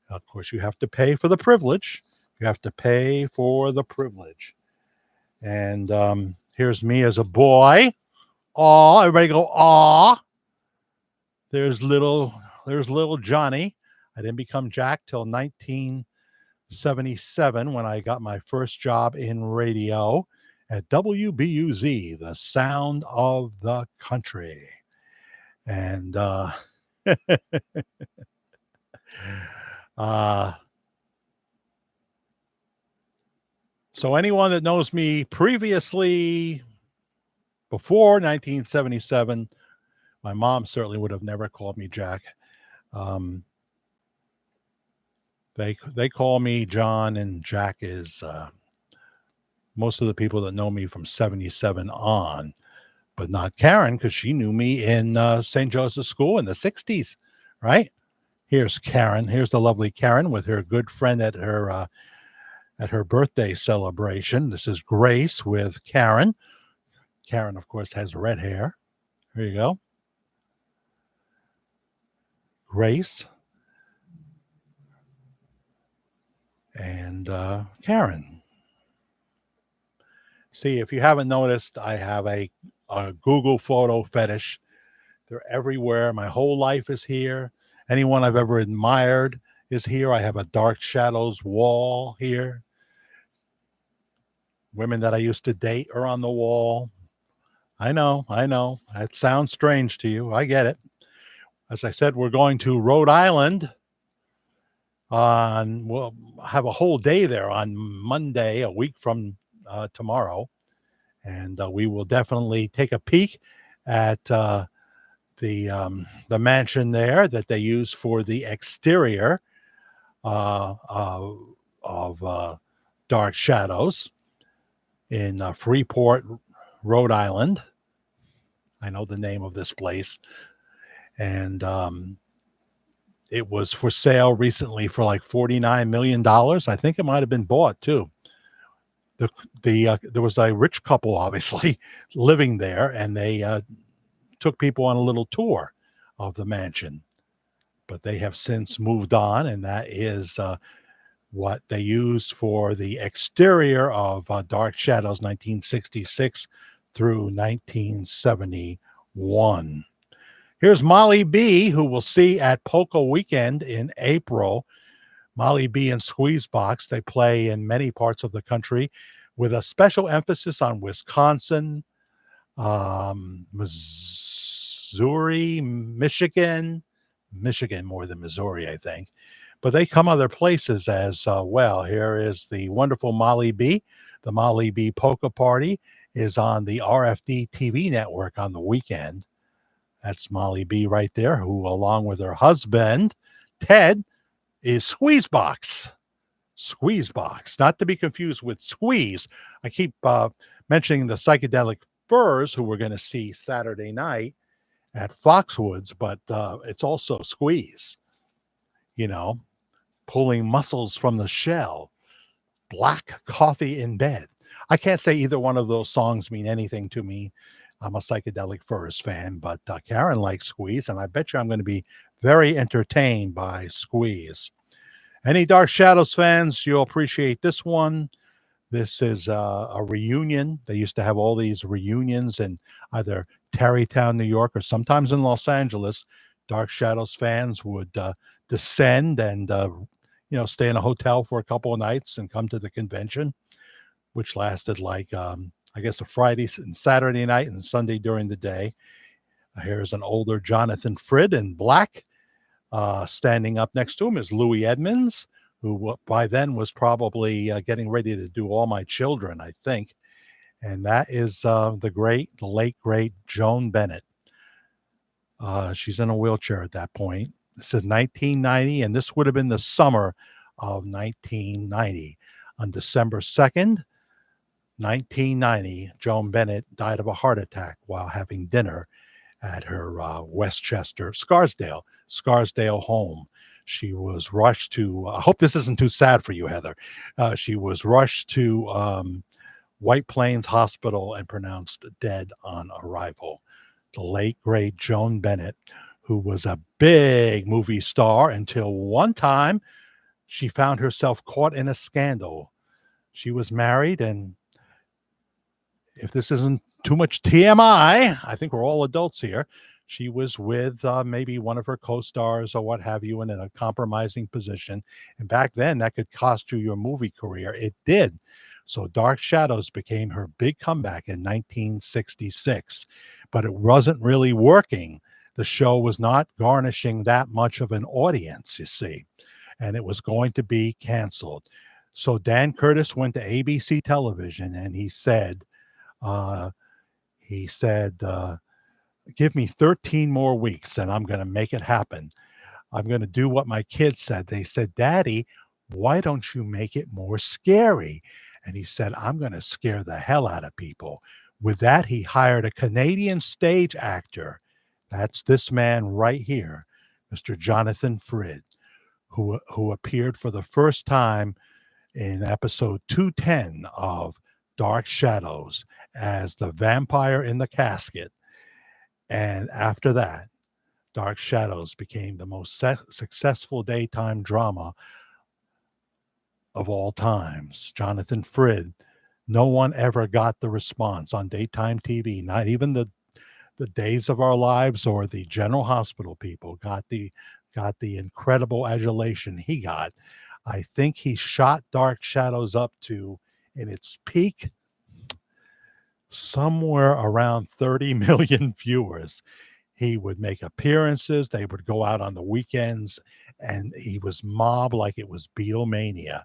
Of course, you have to pay for the privilege. You have to pay for the privilege. And here's me as a boy. Aw, everybody go, aw. There's little Johnny. I didn't become Jack till 1977 when I got my first job in radio at WBUZ, the sound of the country. And so anyone that knows me previously, before 1977, my mom certainly would have never called me Jack. They call me John, and Jack is most of the people that know me from 77 on, but not Karen, because she knew me in St. Joseph's School in the 60s, right? Here's Karen. Here's the lovely Karen with her good friend at her birthday celebration. This is Grace with Karen. Karen, of course, has red hair. Here you go. Grace and Karen. See, if you haven't noticed, I have a Google photo fetish. They're everywhere. My whole life is here. Anyone I've ever admired is here. I have a Dark Shadows wall here. Women that I used to date are on the wall. I know. That sounds strange to you. I get it. As I said, we're going to Rhode Island. We'll have a whole day there on Monday, a week from tomorrow. And we will definitely take a peek at the mansion there that they use for the exterior uh, uh, of Dark Shadows in Freeport, Rhode Island. I know the name of this place, and it was for sale recently for like $49 million. I think it might have been bought too. There was a rich couple, obviously, living there, and they took people on a little tour of the mansion. But they have since moved on, and that is what they used for the exterior of Dark Shadows 1966 through 1971. Here's Molly B, who we'll see at Polka Weekend in April. Molly B and Squeezebox, they play in many parts of the country with a special emphasis on Wisconsin, Missouri, Michigan more than Missouri, I think. But they come other places as well. Here is the wonderful Molly B. The Molly B Polka Party is on the RFD TV network on the weekend. That's Molly B right there, who, along with her husband, Ted, is Squeezebox. Squeezebox, not to be confused with Squeeze. I keep mentioning the Psychedelic Furs, who we're going to see Saturday night at Foxwoods, but it's also Squeeze, you know, pulling muscles from the shell, black coffee in bed. I can't say either one of those songs mean anything to me. I'm a Psychedelic Furs fan, but Karen likes Squeeze, and I bet you I'm going to be very entertained by Squeeze. Any Dark Shadows fans, you'll appreciate this one. This is a reunion. They used to have all these reunions in either Tarrytown, New York, or sometimes in Los Angeles. Dark Shadows fans would descend and stay in a hotel for a couple of nights and come to the convention, which lasted like I guess a Friday and Saturday night and Sunday during the day. Here's an older Jonathan Frid in black. Standing up next to him is Louis Edmonds, who by then was probably getting ready to do All My Children, I think. And that is the late, great Joan Bennett. She's in a wheelchair at that point. This is 1990, and this would have been the summer of 1990. On December 2nd, 1990, Joan Bennett died of a heart attack while having dinner at her Scarsdale home. She was rushed to, I hope this isn't too sad for you, Heather. She was rushed to White Plains Hospital and pronounced dead on arrival. The late, great Joan Bennett, who was a big movie star until one time she found herself caught in a scandal. She was married, and if this isn't too much TMI, I think we're all adults here. She was with maybe one of her co-stars or what have you, and in a compromising position. And back then, that could cost you your movie career. It did. So Dark Shadows became her big comeback in 1966. But it wasn't really working. The show was not garnishing that much of an audience, you see. And it was going to be canceled. So Dan Curtis went to ABC television and he said, give me 13 more weeks and I'm going to make it happen. I'm going to do what my kids said. They said, Daddy, why don't you make it more scary? And he said, I'm going to scare the hell out of people. With that, he hired a Canadian stage actor. That's this man right here, Mr. Jonathan Frid, who appeared for the first time in episode 210 of Dark Shadows as the vampire in the casket. And after that, Dark Shadows became the most successful daytime drama of all times. Jonathan Frid, no one ever got the response on daytime TV, not even the Days of Our Lives or the General Hospital people got the incredible adulation he got. I think he shot Dark Shadows up to, in its peak, somewhere around 30 million viewers. He would make appearances. They would go out on the weekends, and he was mobbed like it was Beatlemania.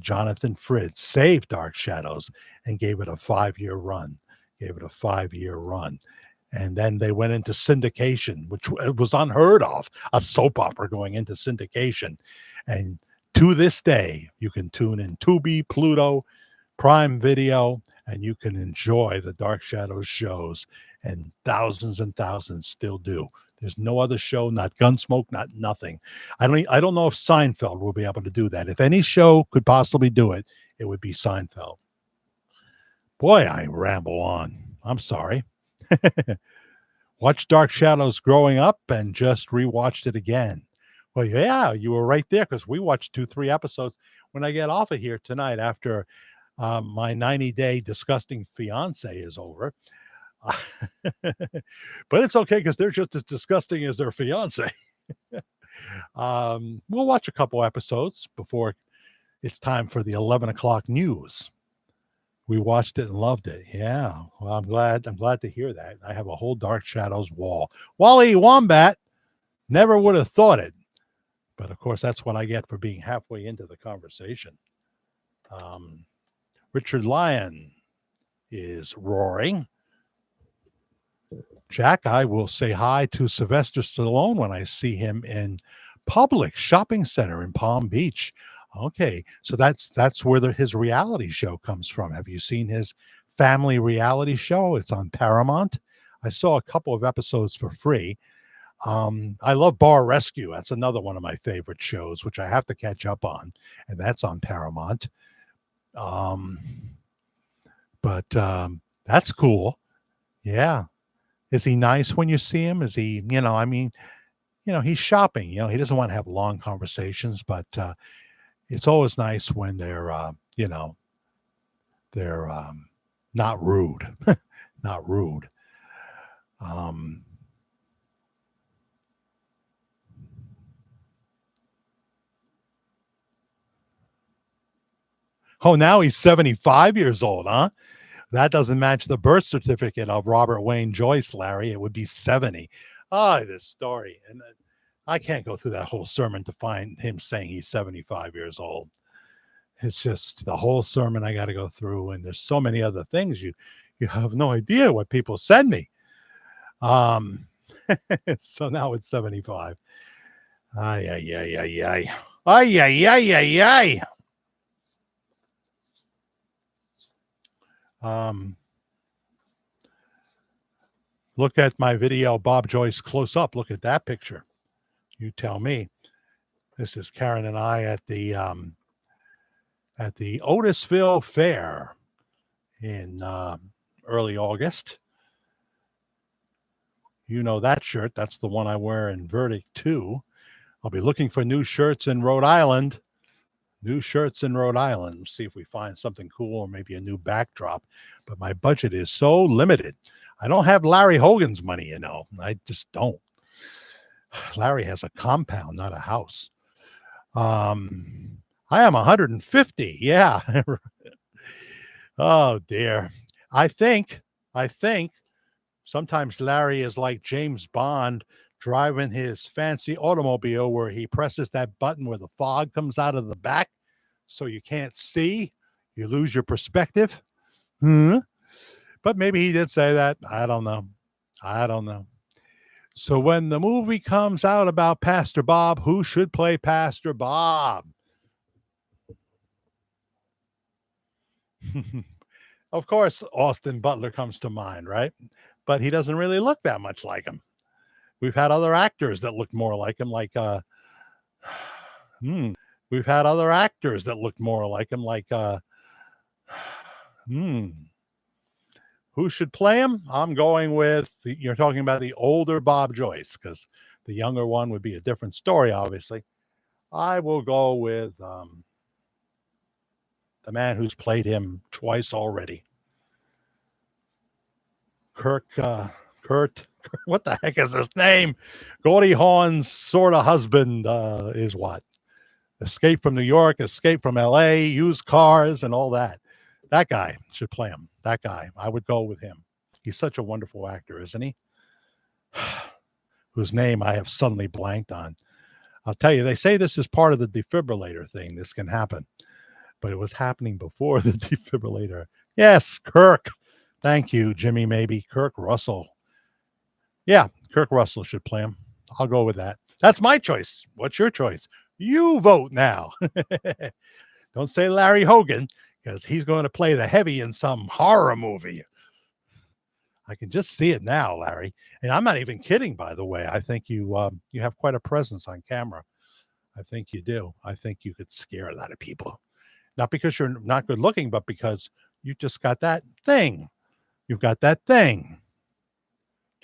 Jonathan Frid saved Dark Shadows and gave it a 5-year run. And then they went into syndication, which was unheard of, a soap opera going into syndication. And to this day, you can tune in Tubi, Pluto, Prime Video, and you can enjoy the Dark Shadows shows. And thousands still do. There's no other show, not Gunsmoke, not nothing. I don't know if Seinfeld will be able to do that. If any show could possibly do it, it would be Seinfeld. Boy, I ramble on. I'm sorry. Watched Dark Shadows growing up and just rewatched it again. Well, yeah, you were right there because we watched 2-3 episodes. When I get off of here tonight after my 90-day disgusting fiance is over. But it's okay because they're just as disgusting as their fiance. We'll watch a couple episodes before it's time for the 11 o'clock news. We watched it and loved it. Yeah. Well, I'm glad to hear that. I have a whole Dark Shadows wall. Wally Wombat, never would have thought it. But of course, that's what I get for being halfway into the conversation. Richard Lyon is roaring. Jack, I will say hi to Sylvester Stallone when I see him in Publix Shopping Center in Palm Beach. Okay, so that's where his reality show comes from. Have you seen his family reality show? It's on Paramount. I saw a couple of episodes for free. I love Bar Rescue. That's another one of my favorite shows, which I have to catch up on, and that's on Paramount. But that's cool. Yeah. Is he nice when you see him? Is he, he's shopping, he doesn't want to have long conversations, but it's always nice when they're not rude, not rude. Oh, now he's 75 years old, huh? That doesn't match the birth certificate of Robert Wayne Joyce, Larry. It would be 70. This story. And I can't go through that whole sermon to find him saying he's 75 years old. It's just the whole sermon I got to go through. And there's so many other things. You have no idea what people send me. So now it's 75. Ay, ay, ay, ay, ay. Ay, ay, ay, ay, ay. Look at my video, Bob Joyce close up. Look at that picture. You tell me. This is Karen and I at the Otisville Fair in early August. You know that shirt. That's the one I wear in Verdict 2. I'll be looking for new shirts in Rhode Island. New shirts in Rhode Island. See if we find something cool or maybe a new backdrop. But my budget is so limited. I don't have Larry Hogan's money, I just don't. Larry has a compound, not a house. I am 150. Yeah. Oh, dear. I think sometimes Larry is like James Bond driving his fancy automobile where he presses that button where the fog comes out of the back so you can't see. You lose your perspective. But maybe he did say that. I don't know. So when the movie comes out about Pastor Bob, who should play Pastor Bob? Of course, Austin Butler comes to mind, right? But he doesn't really look that much like him. We've had other actors that look more like him, we've had other actors that look more like him, Who should play him? I'm going with, you're talking about the older Bob Joyce, because the younger one would be a different story, obviously. I will go with the man who's played him twice already. Kurt, what the heck is his name? Goldie Hawn's sort of husband is what? Escape from New York, Escape from L.A., used cars, and all that. That guy should play him. That guy. I would go with him. He's such a wonderful actor, isn't he? Whose name I have suddenly blanked on. I'll tell you, they say this is part of the defibrillator thing. This can happen. But it was happening before the defibrillator. Yes, Kirk. Thank you, Jimmy, maybe. Kirk Russell. Yeah, Kirk Russell should play him. I'll go with that. That's my choice. What's your choice? You vote now. Don't say Larry Hogan because he's going to play the heavy in some horror movie. I can just see it now, Larry. And I'm not even kidding, by the way. I think you have quite a presence on camera. I think you do. I think you could scare a lot of people. Not because you're not good looking, but because you just got that thing. You've got that thing.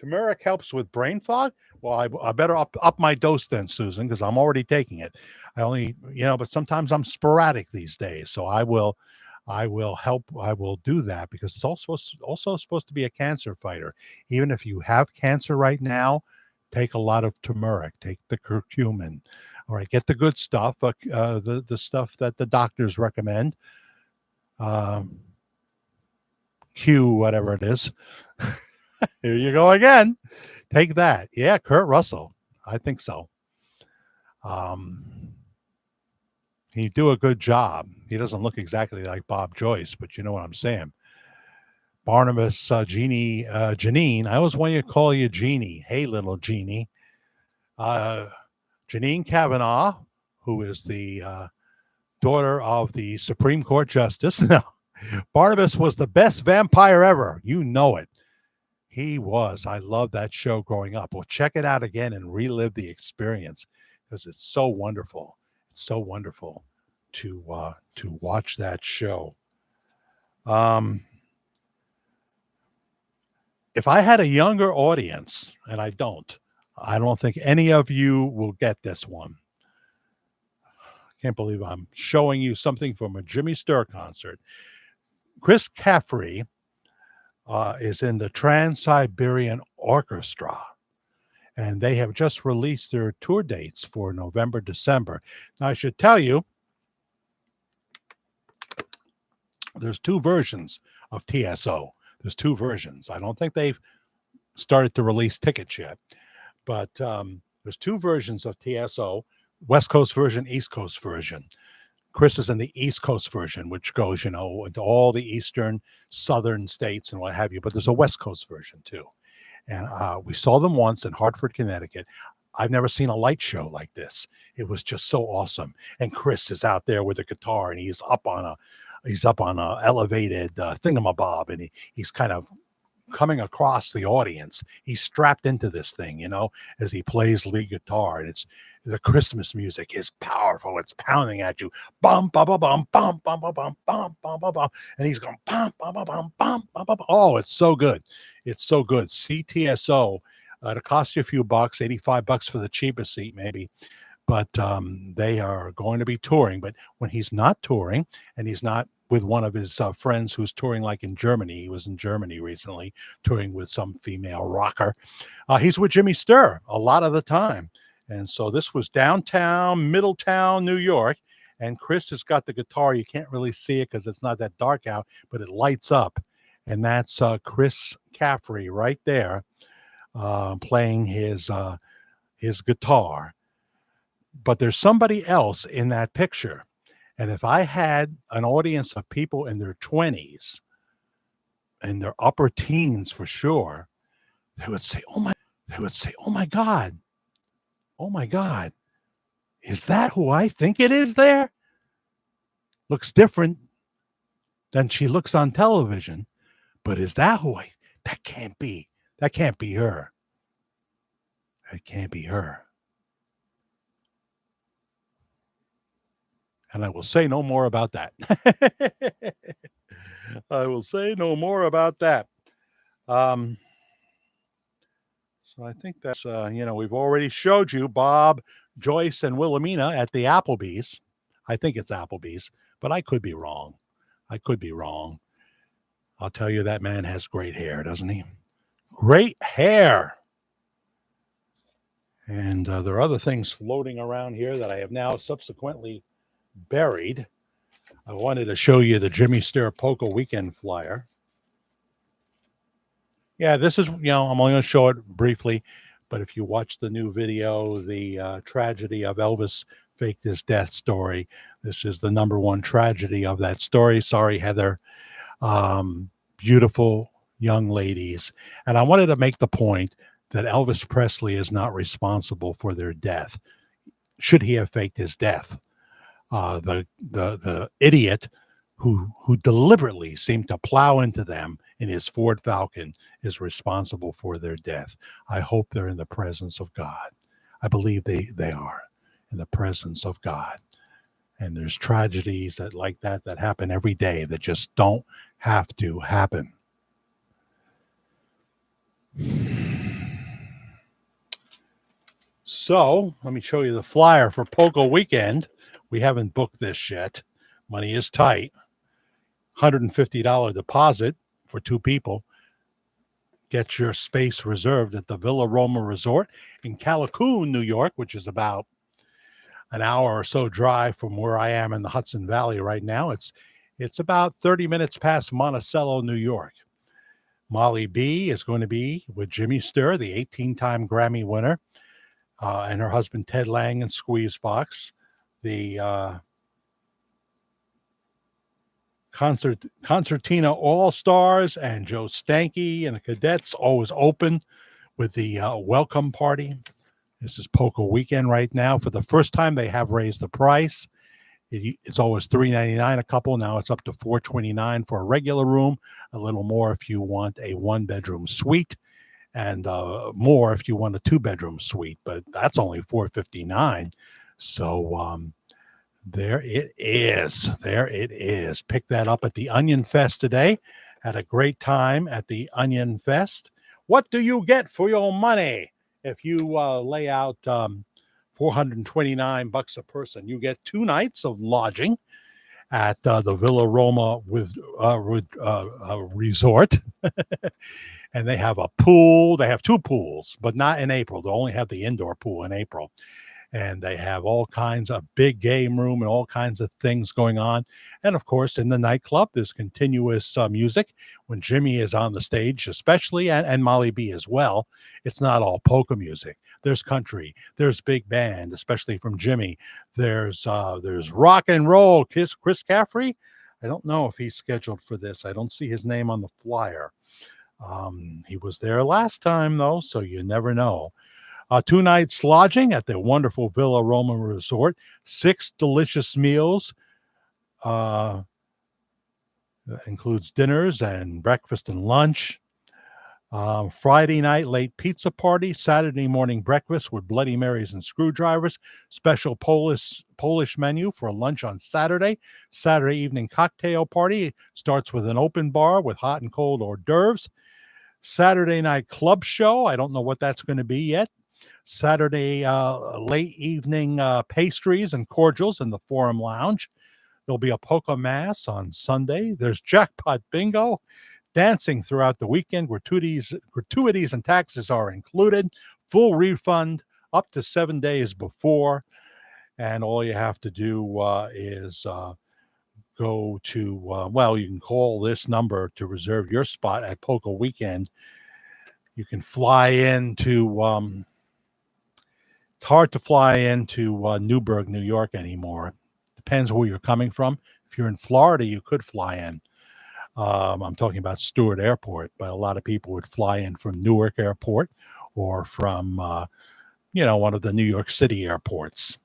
Turmeric helps with brain fog. Well, I better up my dose then, Susan, because I'm already taking it. I only, but sometimes I'm sporadic these days, so I will help. I will do that because it's also supposed to be a cancer fighter. Even if you have cancer right now, take a lot of turmeric. Take the curcumin. All right, get the good stuff, the stuff that the doctors recommend. Um, Q, whatever it is. Here you go again. Take that. Yeah, Kurt Russell. I think so. Um, he'd do a good job. He doesn't look exactly like Bob Joyce, but you know what I'm saying. Barnabas, Janine. I always want to call you Jeannie. Hey, little Jeannie. Uh, Janine Kavanaugh, who is the daughter of the Supreme Court Justice. No, Barnabas was the best vampire ever. You know it. He was. I loved that show growing up. Well, check it out again and relive the experience because it's so wonderful. It's so wonderful to watch that show. Um, if I had a younger audience, and I don't think any of you will get this one. I can't believe I'm showing you something from a Jimmy Sturr concert. Chris Caffrey is in the Trans-Siberian Orchestra, and they have just released their tour dates for November, December. Now, I should tell you, there's two versions of TSO. There's two versions. I don't think they've started to release tickets yet, but there's two versions of TSO, West Coast version, East Coast version. Chris is in the East Coast version, which goes, into all the eastern, southern states and what have you. But there's a West Coast version too. And we saw them once in Hartford, Connecticut. I've never seen a light show like this. It was just so awesome. And Chris is out there with a guitar, and he's up on a elevated thingamabob, and he's kind of coming across the audience. He's strapped into this thing, as he plays lead guitar, and it's the Christmas music is powerful. It's pounding at you, bum bum bum bum bum bum bum bum bum bum bum bum, and he's going bum bum bum bum bum bum bum. Oh, it's so good. It's so good. CTSO. It'll cost you a few bucks, $85 for the cheapest seat, maybe. But they are going to be touring. But when he's not touring, and he's not with one of his friends who's touring, like in Germany, he was in Germany recently, touring with some female rocker. He's with Jimmy Sturr a lot of the time. And so this was downtown, Middletown, New York. And Chris has got the guitar. You can't really see it because it's not that dark out, but it lights up. And that's Chris Caffrey right there playing his guitar. But there's somebody else in that picture. And if I had an audience of people in their 20s, in their upper teens for sure, they would say, oh my God, is that who I think it is there? Looks different than she looks on television, but is that that can't be her. That can't be her. And I will say no more about that. I will say no more about that. So I think that's, we've already showed you Bob, Joyce, and Wilhelmina at the Applebee's. I think it's Applebee's, but I could be wrong. I'll tell you, that man has great hair, doesn't he? Great hair. And there are other things floating around here that I have now subsequently buried. I wanted to show you the Jimmy Sturr Polka Weekend flyer. Yeah, this is, I'm only going to show it briefly, but if you watch the new video, the tragedy of Elvis faked his death story, this is the number one tragedy of that story. Sorry, Heather. Beautiful young ladies. And I wanted to make the point that Elvis Presley is not responsible for their death. Should he have faked his death? The idiot who deliberately seemed to plow into them in his Ford Falcon is responsible for their death. I hope they're in the presence of God. I believe they are in the presence of God. And there's tragedies that happen every day that just don't have to happen. So let me show you the flyer for Polka Weekend. We haven't booked this yet. Money is tight. $150 deposit for 2 people. Get your space reserved at the Villa Roma Resort in Callicoon, New York, which is about an hour or so drive from where I am in the Hudson Valley right now. It's about 30 minutes past Monticello, New York. Molly B is going to be with Jimmy Sturr, the 18-time Grammy winner, and her husband Ted Lang and Squeezebox. The Concertina All-Stars and Joe Stanky and the Cadets always open with the welcome party. This is Polka Weekend right now. For the first time, they have raised the price. It's always $3.99 a couple. Now it's up to $4.29 for a regular room, a little more if you want a 1-bedroom suite, and more if you want a 2-bedroom suite. But that's only $4.59. So there it is. There it is. Pick that up at the Onion Fest today. Had a great time at the Onion Fest. What do you get for your money? If you lay out $429 a person, you get 2 nights of lodging at the Villa Roma Resort. And they have a pool. They have 2 pools, but not in April. They only have the indoor pool in April. And they have all kinds of big game room and all kinds of things going on. And of course, in the nightclub, there's continuous music when Jimmy is on the stage, especially, and Molly B as well. It's not all polka music. There's country. There's big band, especially from Jimmy. There's rock and roll. Chris Caffrey. I don't know if he's scheduled for this. I don't see his name on the flyer. He was there last time, though, so you never know. 2 nights lodging at the wonderful Villa Roma Resort, 6 delicious meals. That includes dinners and breakfast and lunch. Friday night late pizza party, Saturday morning breakfast with Bloody Marys and screwdrivers, special Polish menu for lunch on Saturday. Saturday evening cocktail party starts with an open bar with hot and cold hors d'oeuvres. Saturday night club show, I don't know what that's going to be yet. Saturday late evening pastries and cordials in the Forum Lounge. There'll be a polka mass on Sunday. There's jackpot bingo, dancing throughout the weekend. Gratuities and taxes are included. Full refund up to 7 days before. And all you have to do is go to, you can call this number to reserve your spot at Polka Weekend. You can fly into... It's hard to fly into Newburgh, New York anymore. Depends where you're coming from. If you're in Florida, you could fly in. I'm talking about Stewart Airport, but a lot of people would fly in from Newark Airport or from, one of the New York City airports.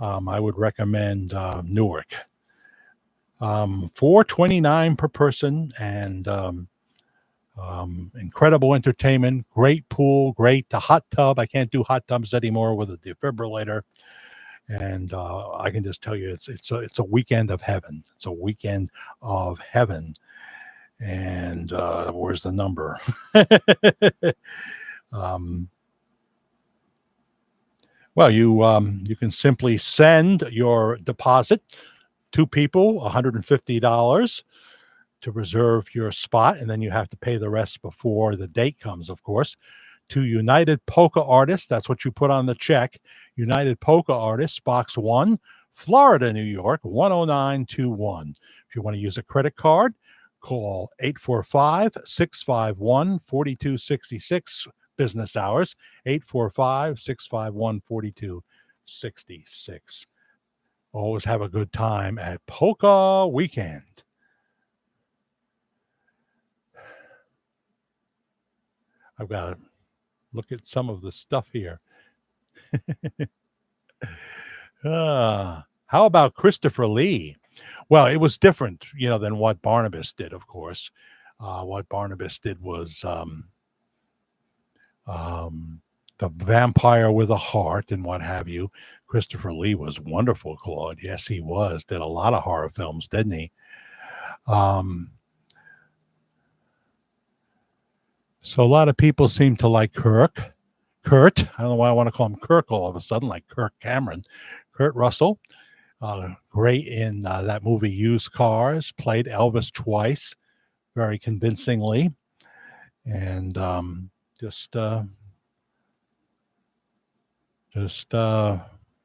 I would recommend Newark. $4.29 per person and incredible entertainment, great pool, great hot tub. I can't do hot tubs anymore with a defibrillator. And I can just tell you, it's a weekend of heaven. It's a weekend of heaven. And where's the number? You can simply send your deposit, 2 people, $150 to reserve your spot, and then you have to pay the rest before the date comes, of course. To United Polka Artists, that's what you put on the check. United Polka Artists, Box 1, Florida, New York, 10921. If you want to use a credit card, call 845-651-4266, business hours, 845-651-4266. Always have a good time at Polka Weekend. I've got a Look at some of the stuff here. How about Christopher Lee? Well, it was different, than what Barnabas did, of course. What Barnabas did was the vampire with a heart and what have you. Christopher Lee was wonderful, Claude. Yes, he was. Did a lot of horror films, didn't he? So a lot of people seem to like Kurt. I don't know why I want to call him Kirk all of a sudden, like Kirk Cameron. Kurt Russell, great in that movie Used Cars, played Elvis twice, very convincingly. And just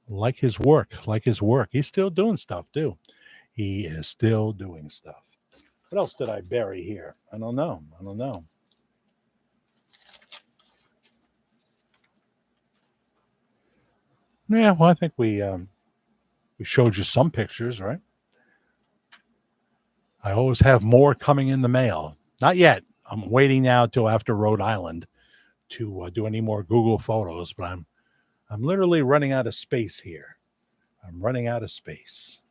like his work. He's still doing stuff, too. He is still doing stuff. What else did I bury here? I don't know. Yeah, well, I think we showed you some pictures, right? I always have more coming in the mail. Not yet. I'm waiting now till after Rhode Island to do any more Google photos, but I'm literally running out of space here. I'm running out of space.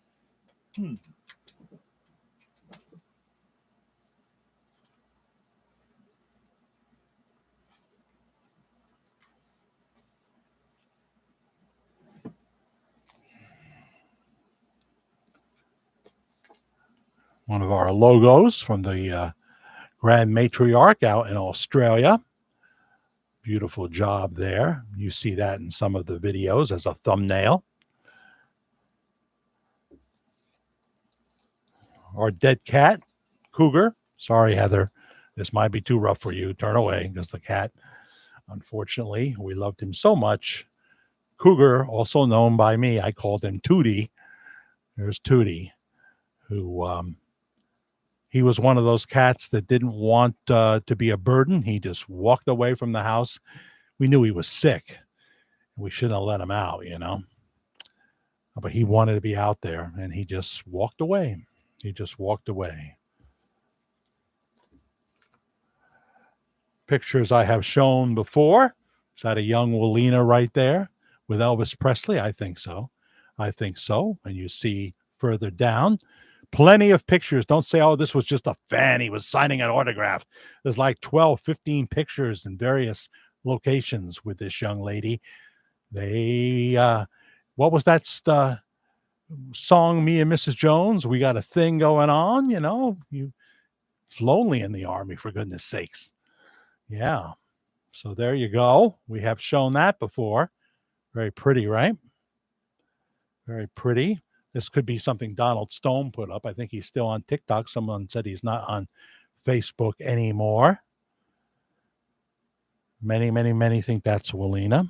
One of our logos from the Grand Matriarch out in Australia. Beautiful job there. You see that in some of the videos as a thumbnail. Our dead cat, Cougar. Sorry, Heather. This might be too rough for you. Turn away, because the cat, unfortunately, we loved him so much. Cougar, also known by me, I called him Tootie. There's Tootie, who he was one of those cats that didn't want to be a burden. He just walked away from the house. We knew he was sick. We shouldn't have let him out, But he wanted to be out there, and he just walked away. Pictures I have shown before. Is that a young Walina right there with Elvis Presley? I think so. And you see further down, plenty of pictures. Don't say, oh, this was just a fan. He was signing an autograph. There's like 12, 15 pictures in various locations with this young lady. They, what was that song, Me and Mrs. Jones? We got a thing going on, it's lonely in the army, for goodness sakes. Yeah. So there you go. We have shown that before. Very pretty, right? Very pretty. This could be something Donald Stone put up. I think he's still on TikTok. Someone said he's not on Facebook anymore. Many think that's Walina.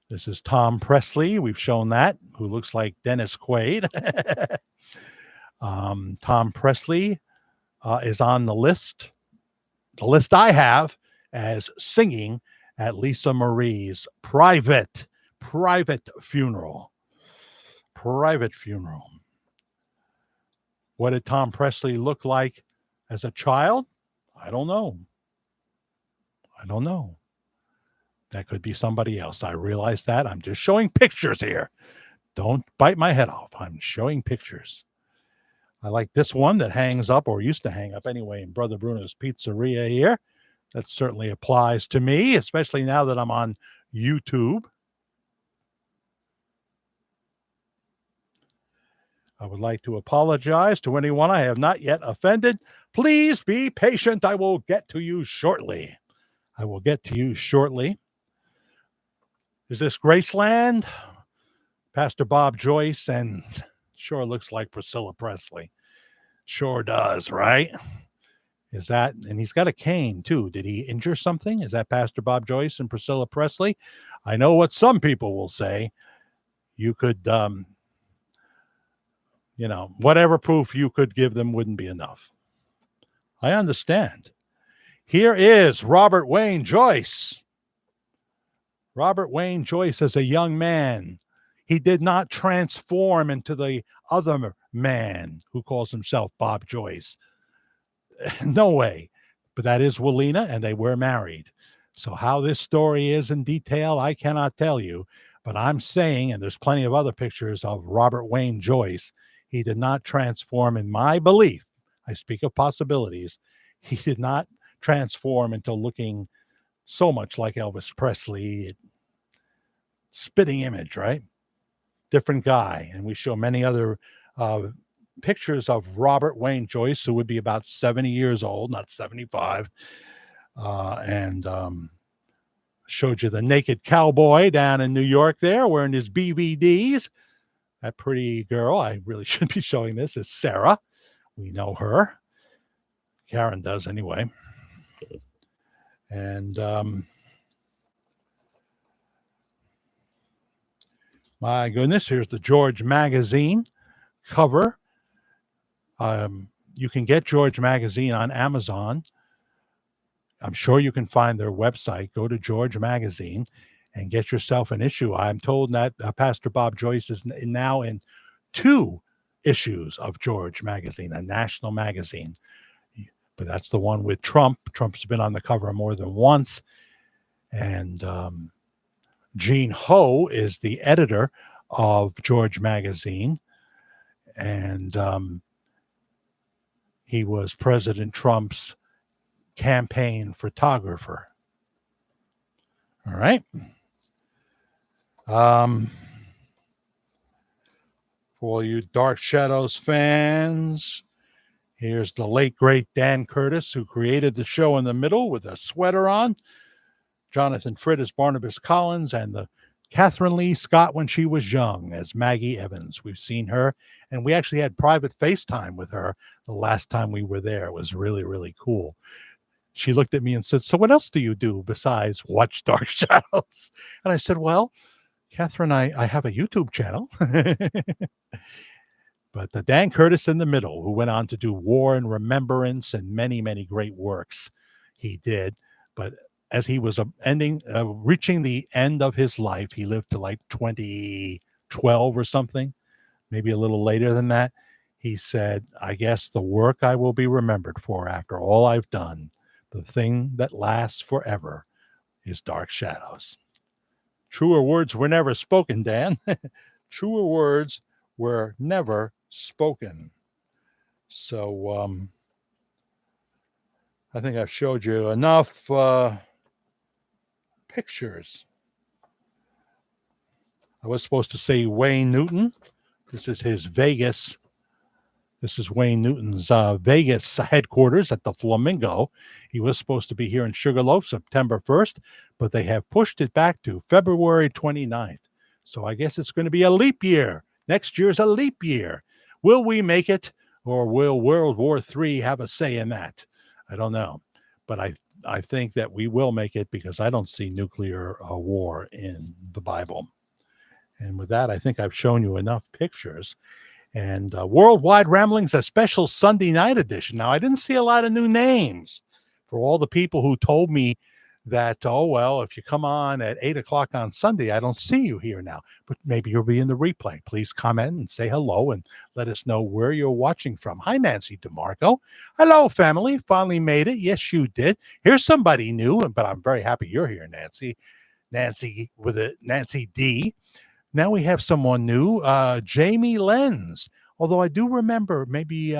This is Tom Presley. We've shown that, who looks like Dennis Quaid. Tom Presley is on the list. The list I have as singing at Lisa Marie's private funeral. What did Tom Presley look like as a child? I don't know. That could be somebody else. I realize that. I'm just showing pictures here. Don't bite my head off. I'm showing pictures. I like this one that hangs up, or used to hang up anyway, in Brother Bruno's Pizzeria here. That certainly applies to me, especially now that I'm on YouTube. I would like to apologize to anyone I have not yet offended. Please be patient. I will get to you shortly. Is this Graceland? Pastor Bob Joyce, and sure looks like Priscilla Presley. Sure does, right? Is that, and he's got a cane too. Did he injure something? Is that Pastor Bob Joyce and Priscilla Presley? I know what some people will say. You could, whatever proof you could give them wouldn't be enough. I understand. Here is Robert Wayne Joyce. Robert Wayne Joyce as a young man. He did not transform into the other man who calls himself Bob Joyce. No way. but that is Walina, and they were married. So how this story is in detail, I cannot tell you, but I'm saying, and there's plenty of other pictures of Robert Wayne Joyce, he did not transform, in my belief. I speak of possibilities. He did not transform into looking so much like Elvis Presley. Spitting image, right? Different guy. And we show many other uh, pictures of Robert Wayne Joyce, who would be about 70 years old, not 75. And showed you the naked cowboy down in New York there wearing his BVDs. That pretty girl, I really should be showing this, is Sarah. We know her. Karen does anyway. And my goodness, here's the George Magazine cover. You can get George Magazine on Amazon. I'm sure you can find their website. Go to George Magazine and get yourself an issue. I'm told that Pastor Bob Joyce is now in 2 issues of George Magazine, a national magazine. But that's the one with Trump. Trump's been on the cover more than once. And Gene Ho is the editor of George Magazine. And he was President Trump's campaign photographer. All right. For all you Dark Shadows fans, here's the late, great Dan Curtis, who created the show in the middle with a sweater on. Jonathan Fritt as Barnabas Collins, and the Catherine Lee Scott when she was young as Maggie Evans. We've seen her, and we actually had private FaceTime with her the last time we were there. It was really, really cool. She looked at me and said, "So what else do you do besides watch Dark Shadows?" And I said, "Well, Catherine, I have a YouTube channel." But the Dan Curtis in the middle, who went on to do War and Remembrance and many, many great works, he did. But as he was reaching the end of his life, he lived to like 2012 or something, maybe a little later than that. He said, "I guess the work I will be remembered for after all I've done, the thing that lasts forever, is Dark Shadows." Truer words were never spoken, Dan. Truer words were never spoken. So I think I've showed you enough pictures. I was supposed to say Wayne Newton. This is his Vegas. This is Wayne Newton's Vegas headquarters at the Flamingo. He was supposed to be here in Sugarloaf September 1st, but they have pushed it back to February 29th. So I guess it's going to be a leap year. Next year's a leap year. Will we make it, or will World War III have a say in that? I don't know. But I think that we will make it, because I don't see nuclear war in the Bible. And with that, I think I've shown you enough pictures. And Worldwide Ramblings, a special Sunday night edition. Now, I didn't see a lot of new names for all the people who told me that, oh, well, if you come on at 8 o'clock on Sunday, I don't see you here now. But maybe you'll be in the replay. Please comment and say hello and let us know where you're watching from. Hi, Nancy DeMarco. Hello, family. Finally made it. Yes, you did. Here's somebody new, but I'm very happy you're here, Nancy. Nancy with a Nancy D. Now we have someone new, Jamie Lenz. Although I do remember, maybe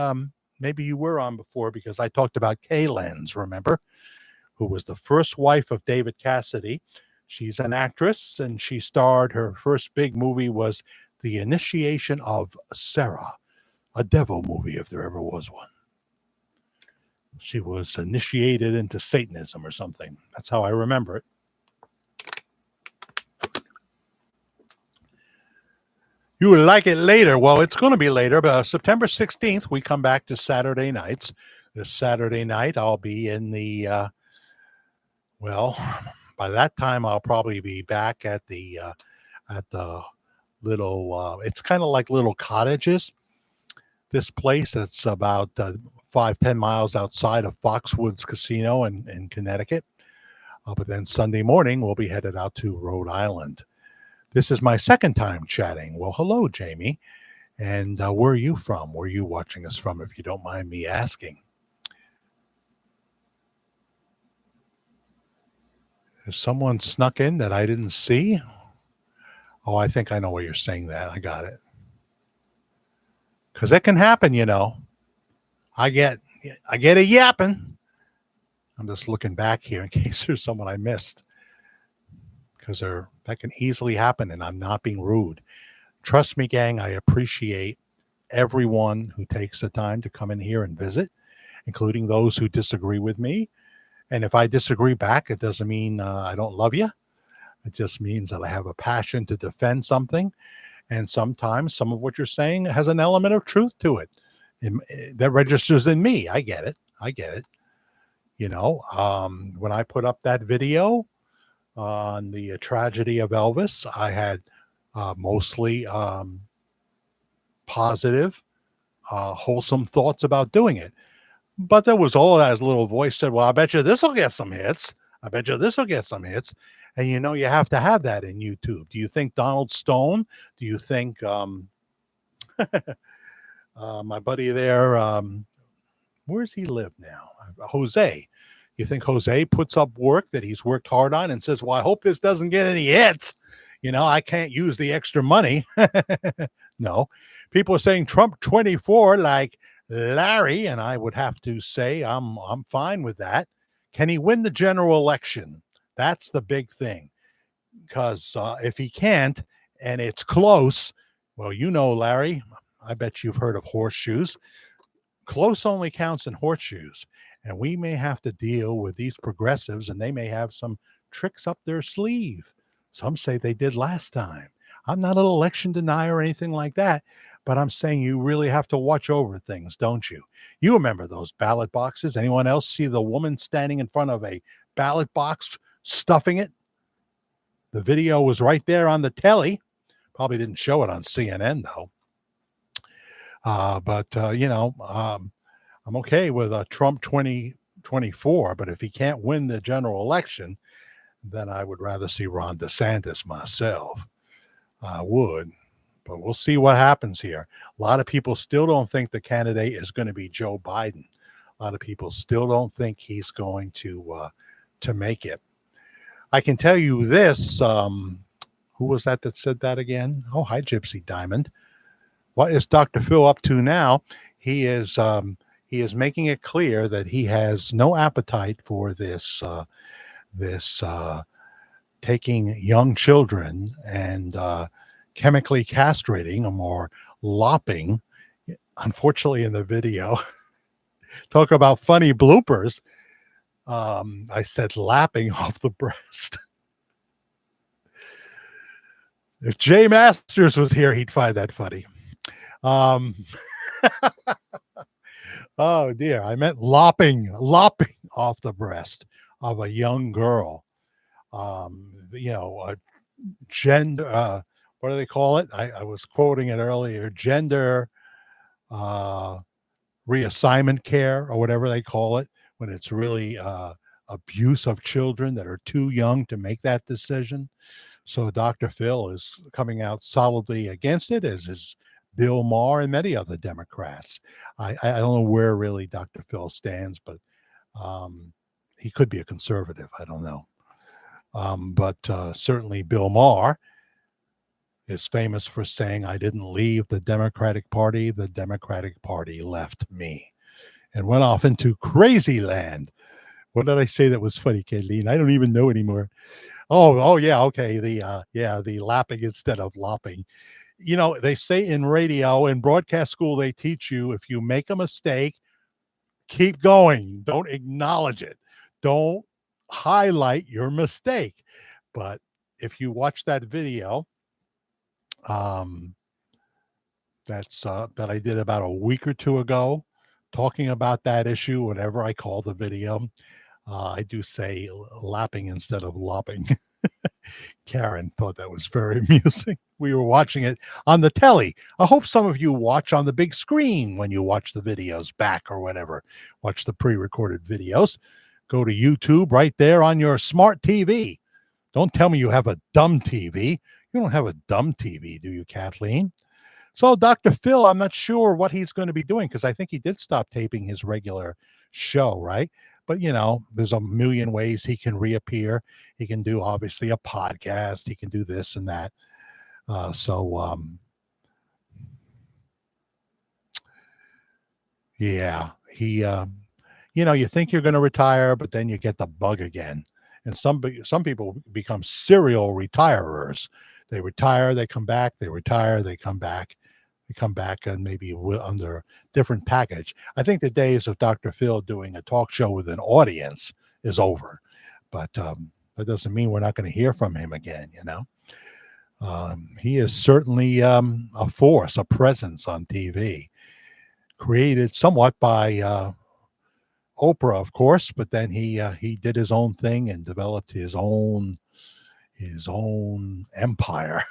you were on before, because I talked about Kay Lenz, remember, who was the first wife of David Cassidy. She's an actress, and she starred, her first big movie was The Initiation of Sarah, a devil movie, if there ever was one. She was initiated into Satanism or something. That's how I remember it. You would like it later. Well, it's going to be later, but September 16th, we come back to Saturday nights. This Saturday night, I'll be in the, by that time, I'll probably be back at the little, it's kind of like little cottages. This place, it's about 5-10 miles outside of Foxwoods Casino in Connecticut. But then Sunday morning, we'll be headed out to Rhode Island. This is my second time chatting. Well, hello, Jamie. And where are you from? Where are you watching us from, if you don't mind me asking? Is someone snuck in that I didn't see? Oh, I think I know where you're saying that. I got it. Because it can happen, you know. I get I get a yapping. I'm just looking back here in case there's someone I missed. Because that can easily happen, and I'm not being rude. Trust me, gang, I appreciate everyone who takes the time to come in here and visit, including those who disagree with me. And if I disagree back, it doesn't mean I don't love you. It just means that I have a passion to defend something. And sometimes some of what you're saying has an element of truth to it. That registers in me. I get it. I get it. When I put up that video on the tragedy of Elvis, I had mostly positive, wholesome thoughts about doing it. But there was all that little voice said, well, I bet you this will get some hits. I bet you this will get some hits. And you have to have that in YouTube. Do you think Donald Stone? Do you think my buddy there, where's he live now? Jose. You think Jose puts up work that he's worked hard on and says, well, I hope this doesn't get any hits. I can't use the extra money. No. People are saying Trump 24 like Larry, and I would have to say I'm fine with that. Can he win the general election? That's the big thing. Because if he can't and it's close, well, Larry, I bet you've heard of horseshoes. Close only counts in horseshoes. And we may have to deal with these progressives, and they may have some tricks up their sleeve. Some say they did last time. I'm not an election denier or anything like that, but I'm saying you really have to watch over things, don't you? You remember those ballot boxes? Anyone else see the woman standing in front of a ballot box stuffing it? The video was right there on the telly. Probably didn't show it on CNN, though. I'm okay with Trump 2024, but if he can't win the general election, then I would rather see Ron DeSantis myself. I would, but we'll see what happens here. A lot of people still don't think the candidate is going to be Joe Biden. A lot of people still don't think he's going to make it. I can tell you this. Who was that said that again? Oh, hi, Gypsy Diamond. What is Dr. Phil up to now? He is making it clear that he has no appetite for this taking young children and chemically castrating them or lopping. Unfortunately, in the video, talk about funny bloopers. I said lapping off the breast. If Jay Masters was here, he'd find that funny. Oh dear, I meant lopping off the breast of a young girl. Gender, what do they call it? I was quoting it earlier, gender reassignment care or whatever they call it, when it's really abuse of children that are too young to make that decision. So Dr. Phil is coming out solidly against it, as is Bill Maher and many other Democrats. I don't know where really Dr. Phil stands, but he could be a conservative. I don't know. But certainly Bill Maher is famous for saying, I didn't leave the Democratic Party. The Democratic Party left me, and went off into crazy land. What did I say that was funny, Kayleen? I don't even know anymore. Oh, yeah. Okay. The lapping instead of lopping. They say in radio and broadcast school, they teach you, if you make a mistake, keep going. Don't acknowledge it. Don't highlight your mistake. But if you watch that video, that I did about a week or two ago, talking about that issue, whatever I call the video, I do say lapping instead of lopping. Karen thought that was very amusing. We were watching it on the telly. I hope some of you watch on the big screen when you watch the videos back or whatever. Watch the pre-recorded videos. Go to YouTube right there on your smart TV. Don't tell me you have a dumb TV. You don't have a dumb TV, do you, Kathleen? So Dr. Phil, I'm not sure what he's going to be doing because I think he did stop taping his regular show, right? But there's a million ways he can reappear. He can do obviously a podcast. He can do this and that. Yeah, you think you're going to retire, but then you get the bug again. And some people become serial retirers. They retire, they come back, they retire, they come back. They come back and maybe under a different package. I think the days of Dr. Phil doing a talk show with an audience is over. But that doesn't mean we're not going to hear from him again. He is certainly a force, a presence on TV, created somewhat by Oprah, of course, but then he did his own thing and developed his own empire.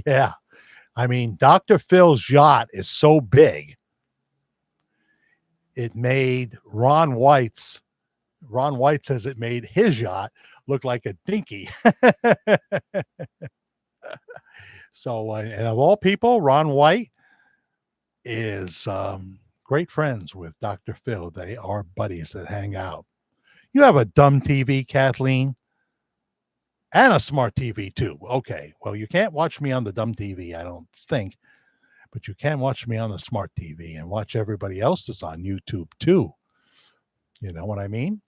Yeah. I mean, Dr. Phil's yacht is so big, it made Ron White says it made his yacht look like a dinky. So, and of all people, Ron White is great friends with Dr. Phil. They are buddies that hang out. You have a dumb TV, Kathleen, and a smart TV too. Okay, well, you can't watch me on the dumb TV, I don't think, but you can watch me on the smart TV and watch everybody else's on YouTube too. You know what I mean?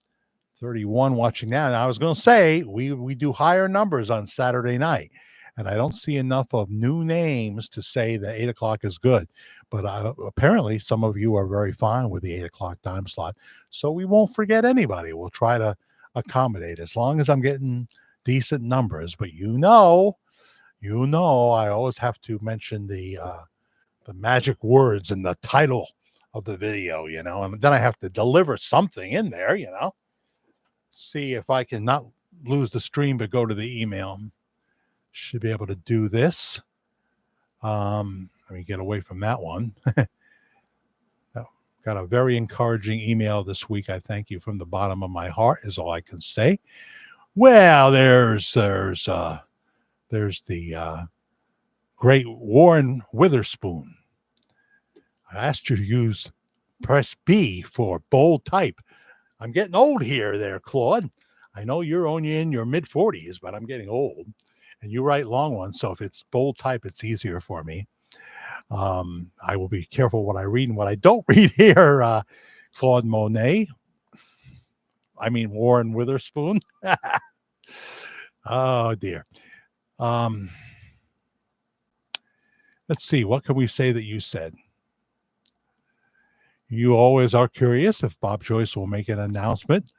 31 watching now. And I was going to say we do higher numbers on Saturday night, and I don't see enough of new names to say that 8 o'clock is good. But apparently some of you are very fine with the 8 o'clock time slot, so we won't forget anybody. We'll try to accommodate as long as I'm getting decent numbers. But I always have to mention the magic words in the title of the video, and then I have to deliver something in there, See if I can not lose the stream, but go to the email. Should be able to do this. Let me get away from that one. Got a very encouraging email this week. I thank you from the bottom of my heart is all I can say. Well, there's the great Warren Witherspoon. I asked you to press B for bold type. I'm getting old there, Claude. I know you're only in your mid-40s, but I'm getting old. And you write long ones, so if it's bold type, it's easier for me. I will be careful what I read and what I don't read here, Claude Monet. I mean, Warren Witherspoon. Oh, dear. Let's see. What can we say that you said? You always are curious if Bob Joyce will make an announcement.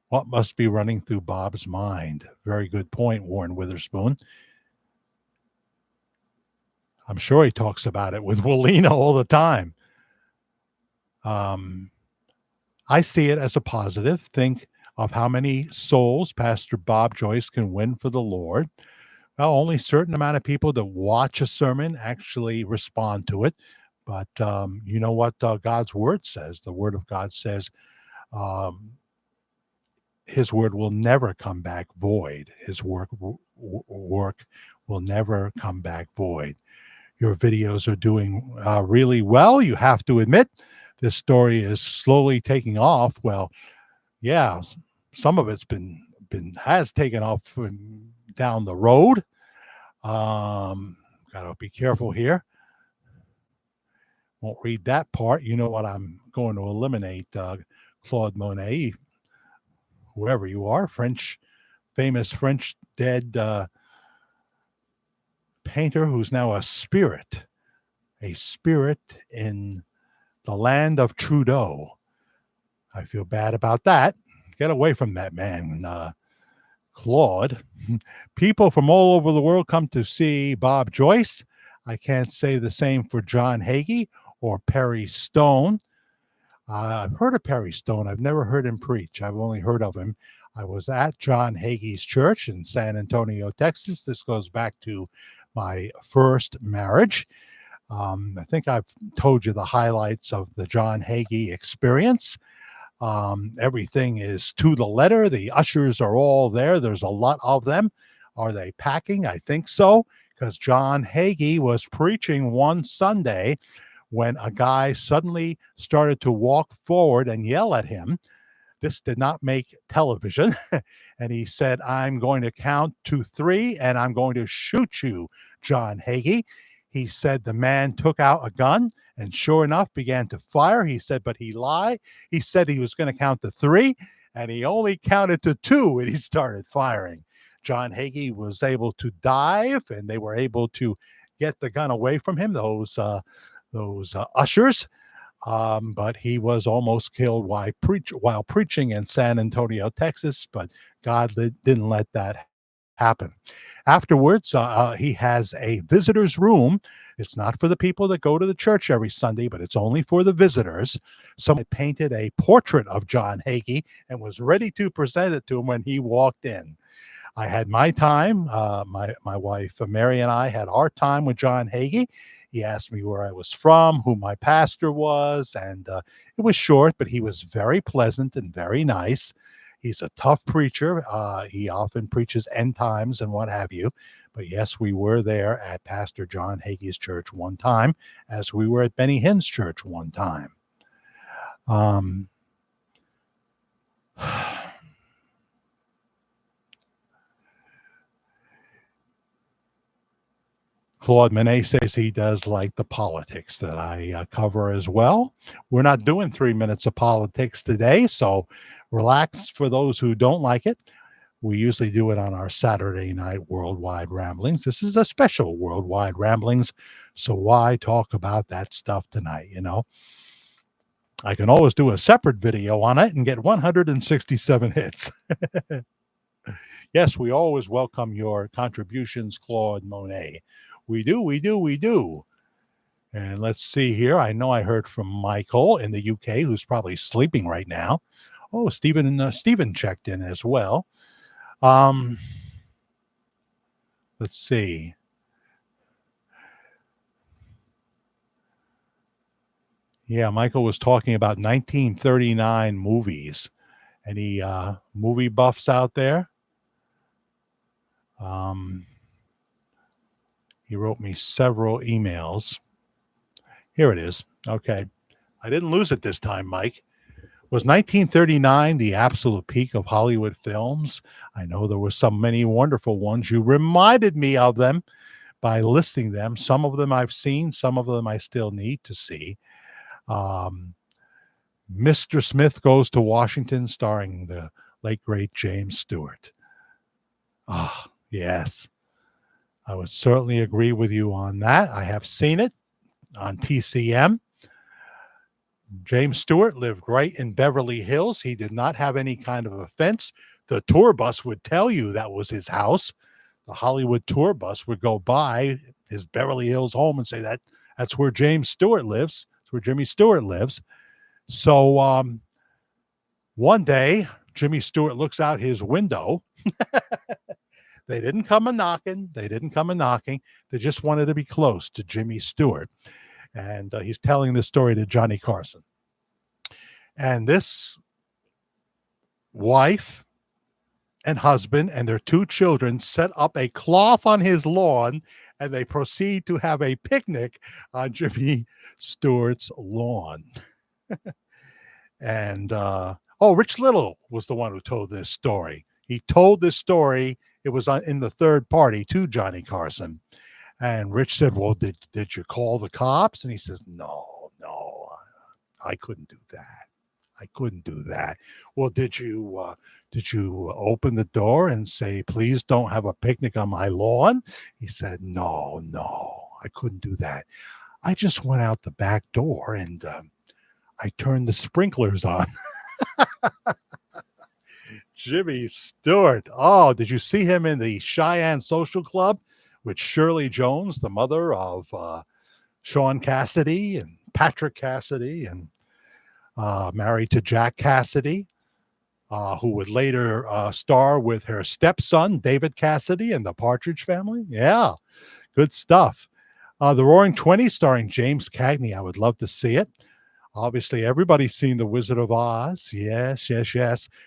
What must be running through Bob's mind? Very good point, Warren Witherspoon. I'm sure he talks about it with Willina all the time. I see it as a positive. Think of how many souls Pastor Bob Joyce can win for the Lord. Well, only a certain amount of people that watch a sermon actually respond to it. But you know what God's word says? The word of God says his word will never come back void. His work will never come back void. Your videos are doing really well. You have to admit, this story is slowly taking off. Well, yeah, some of it's has taken off down the road. Gotta be careful here. Won't read that part. You know what I'm going to eliminate, Claude Monet, whoever you are, famous French dead painter who's now a spirit in the land of Trudeau. I feel bad about that. Get away from that man, Claude. People from all over the world come to see Bob Joyce. I can't say the same for John Hagee or Perry Stone. I've heard of Perry Stone. I've never heard him preach. I've only heard of him. I was at John Hagee's church in San Antonio, Texas. This goes back to my first marriage. I think I've told you the highlights of the John Hagee experience. Everything is to the letter. The ushers are all there. There's a lot of them. Are they packing? I think so, because John Hagee was preaching one Sunday when a guy suddenly started to walk forward and yell at him. This did not make television. And he said, I'm going to count to three and I'm going to shoot you, John Hagee. He said the man took out a gun and sure enough began to fire. He said, but he lied. He said he was going to count to three and he only counted to two and he started firing. John Hagee was able to dive and they were able to get the gun away from him, those ushers. But he was almost killed while preaching in San Antonio, Texas. But God didn't let that happen. Afterwards, he has a visitor's room. It's not for the people that go to the church every Sunday, but it's only for the visitors. Someone painted a portrait of John Hagee and was ready to present it to him when he walked in. I had my time. My wife, Mary, and I had our time with John Hagee. He asked me where I was from, who my pastor was, and it was short, but he was very pleasant and very nice. He's a tough preacher. He often preaches end times and what have you. But yes, we were there at Pastor John Hagee's church one time, as we were at Benny Hinn's church one time. Claude Monet says he does like the politics that I cover as well. We're not doing 3 minutes of politics today, so relax for those who don't like it. We usually do it on our Saturday night Worldwide Ramblings. This is a special Worldwide Ramblings, so why talk about that stuff tonight, you know? I can always do a separate video on it and get 167 hits. Yes, we always welcome your contributions, Claude Monet. We do. And let's see here. I know I heard from Michael in the UK, who's probably sleeping right now. Oh, Stephen checked in as well. Let's see. Yeah, Michael was talking about 1939 movies. Any movie buffs out there? He wrote me several emails. Here it is. Okay. I didn't lose it this time, Mike. Was 1939 the absolute peak of Hollywood films? I know there were so many wonderful ones. You reminded me of them by listing them. Some of them I've seen. Some of them I still need to see. Mr. Smith Goes to Washington, starring the late, great James Stewart. Ah, yes. I would certainly agree with you on that. I have seen it on TCM. James Stewart lived right in Beverly Hills. He did not have any kind of a fence. The tour bus would tell you that was his house. The Hollywood tour bus would go by his Beverly Hills home and say that's where James Stewart lives. That's where Jimmy Stewart lives. So one day, Jimmy Stewart looks out his window. They didn't come a knocking. They just wanted to be close to Jimmy Stewart. And he's telling this story to Johnny Carson. And this wife and husband and their two children set up a cloth on his lawn, and they proceed to have a picnic on Jimmy Stewart's lawn. And, Rich Little was the one who told this story. He told this story. It was in the third party to Johnny Carson. And Rich said, well, did you call the cops? And he says, no, I couldn't do that. Well, did you open the door and say, please don't have a picnic on my lawn? He said, no, I couldn't do that. I just went out the back door and I turned the sprinklers on. Jimmy Stewart. Oh, did you see him in the Cheyenne Social Club with Shirley Jones, the mother of Sean Cassidy and Patrick Cassidy, and married to Jack Cassidy, who would later star with her stepson, David Cassidy, and the Partridge Family? Yeah, good stuff. The Roaring Twenties, starring James Cagney. I would love to see it. Obviously, everybody's seen The Wizard of Oz. Yes.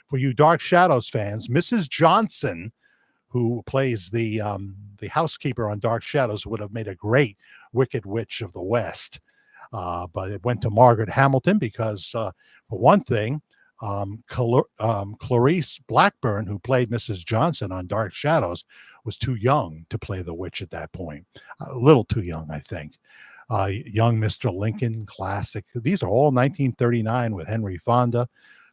For you Dark Shadows fans, Mrs. Johnson, who plays the housekeeper on Dark Shadows, would have made a great Wicked Witch of the West. But it went to Margaret Hamilton because, for one thing, Clarice Blackburn, who played Mrs. Johnson on Dark Shadows, was too young to play the witch at that point. A little too young, I think. Young Mr. Lincoln, classic. These are all 1939 with Henry Fonda.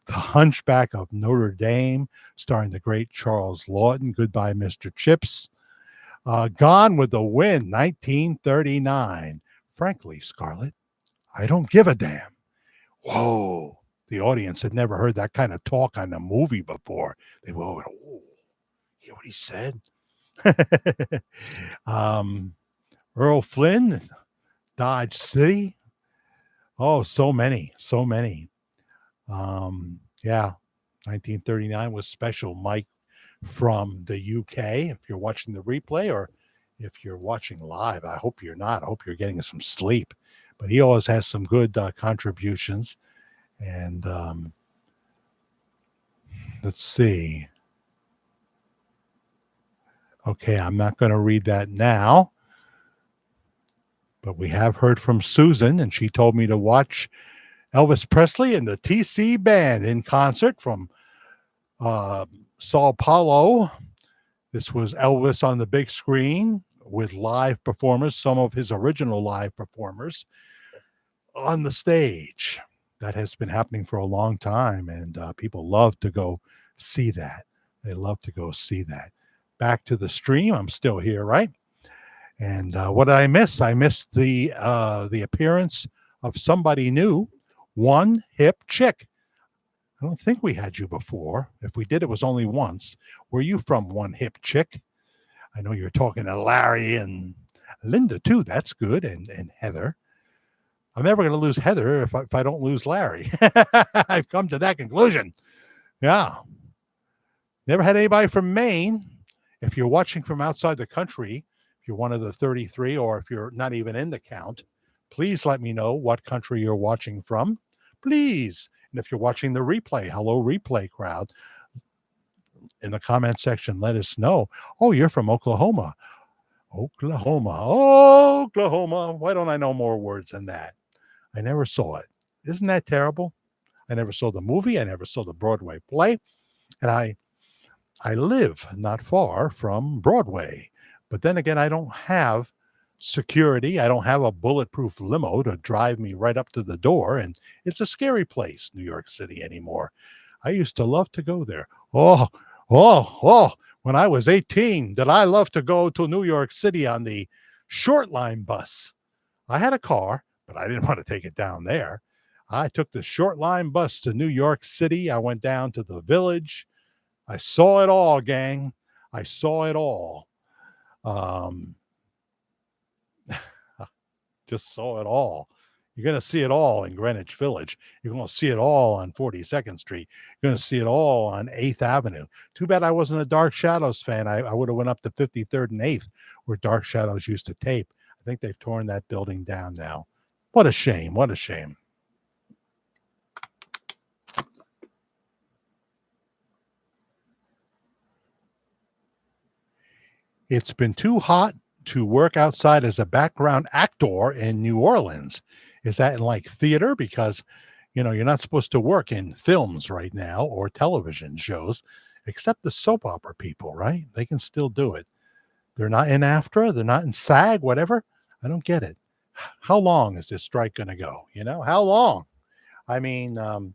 The Hunchback of Notre Dame, starring the great Charles Lawton. Goodbye, Mr. Chips. Gone with the Wind, 1939. Frankly, Scarlett, I don't give a damn. Whoa. The audience had never heard that kind of talk on a movie before. They were, oh, hear what he said? Earl Flynn, Dodge City. Oh, so many. Yeah, 1939 was special, Mike, from the UK. If you're watching the replay or if you're watching live, I hope you're not. I hope you're getting some sleep. But he always has some good contributions. And let's see. Okay, I'm not going to read that now. But we have heard from Susan, and she told me to watch Elvis Presley and the TC Band in concert from Sao Paulo. This was Elvis on the big screen with live performers, some of his original live performers on the stage. That has been happening for a long time, and people love to go see that. They love to go see that. Back to the stream. I'm still here, right? And what did I miss? I missed the appearance of somebody new, One Hip Chick. I don't think we had you before. If we did, it was only once. Were you from One Hip Chick? I know you're talking to Larry and Linda, too. That's good. And Heather. I'm never going to lose Heather if I don't lose Larry. I've come to that conclusion. Yeah. Never had anybody from Maine. If you're watching from outside the country, if you're one of the 33, or if you're not even in the count, please let me know what country you're watching from. Please. And if you're watching the replay, hello, replay crowd, in the comment section, let us know. Oh, you're from Oklahoma. Oklahoma. Why don't I know more words than that? I never saw it. Isn't that terrible? I never saw the movie. I never saw the Broadway play. And I live not far from Broadway. But then again, I don't have security. I don't have a bulletproof limo to drive me right up to the door. And it's a scary place, New York City, anymore. I used to love to go there. Oh, when I was 18, did I love to go to New York City on the short line bus. I had a car, but I didn't want to take it down there. I took the short line bus to New York City. I went down to the Village. I saw it all, gang. I saw it all. Just saw it all. You're going to see it all in Greenwich Village. You're going to see it all on 42nd Street. You're going to see it all on 8th Avenue. Too bad I wasn't a Dark Shadows fan. I would have went up to 53rd and 8th where Dark Shadows used to tape. I think they've torn that building down now. What a shame. What a shame. It's been too hot to work outside as a background actor in New Orleans. Is that in like theater? Because, you're not supposed to work in films right now or television shows, except the soap opera people, right? They can still do it. They're not in AFTRA. They're not in SAG, whatever. I don't get it. How long is this strike going to go? How long? I mean,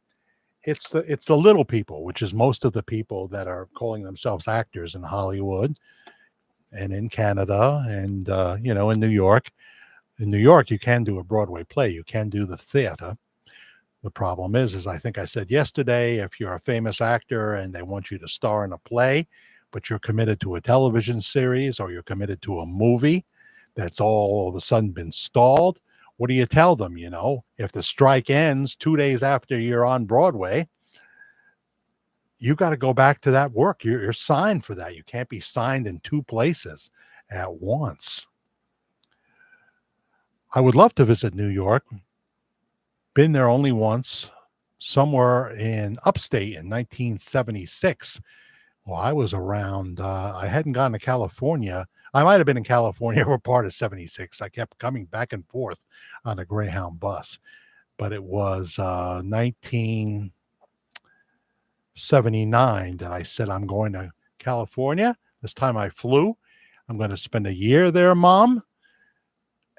it's the little people, which is most of the people that are calling themselves actors in Hollywood and in Canada and, in New York. In New York, you can do a Broadway play. You can do the theater. The problem is I think I said yesterday, if you're a famous actor and they want you to star in a play, but you're committed to a television series or you're committed to a movie that's all of a sudden been stalled, what do you tell them? If the strike ends 2 days after you're on Broadway, you got to go back to that work. You're signed for that. You can't be signed in two places at once. I would love to visit New York. Been there only once, somewhere in upstate in 1976. Well, I was around. I hadn't gone to California. I might have been in California for part of '76. I kept coming back and forth on a Greyhound bus, but it was 1979 that I said, I'm going to California. This time I flew. I'm going to spend a year there, Mom,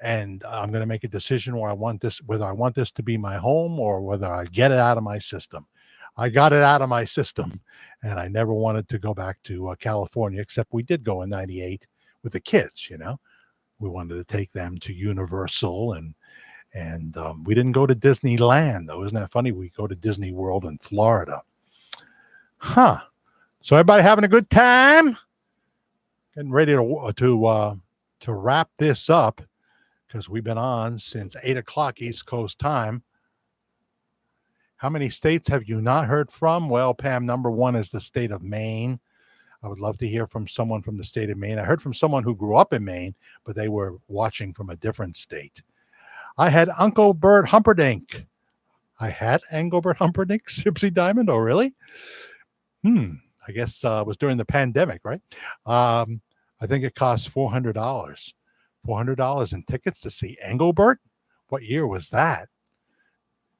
and I'm going to make a decision whether I want this to be my home or whether I get it out of my system. I got it out of my system, and I never wanted to go back to California, except we did go in '98 with the kids. We wanted to take them to Universal, and we didn't go to Disneyland, though. Isn't that funny? We go to Disney World in Florida. Huh. So everybody having a good time? Getting ready to wrap this up, because we've been on since 8 o'clock East Coast time. How many states have you not heard from? Well, Pam, number one is the state of Maine. I would love to hear from someone from the state of Maine. I heard from someone who grew up in Maine, but they were watching from a different state. I had Uncle Bert Humperdinck. I had Engelbert Humperdinck, Gypsy Diamond. Oh, really? I guess it was during the pandemic, right? I think it cost $400. $400 in tickets to see Engelbert? What year was that?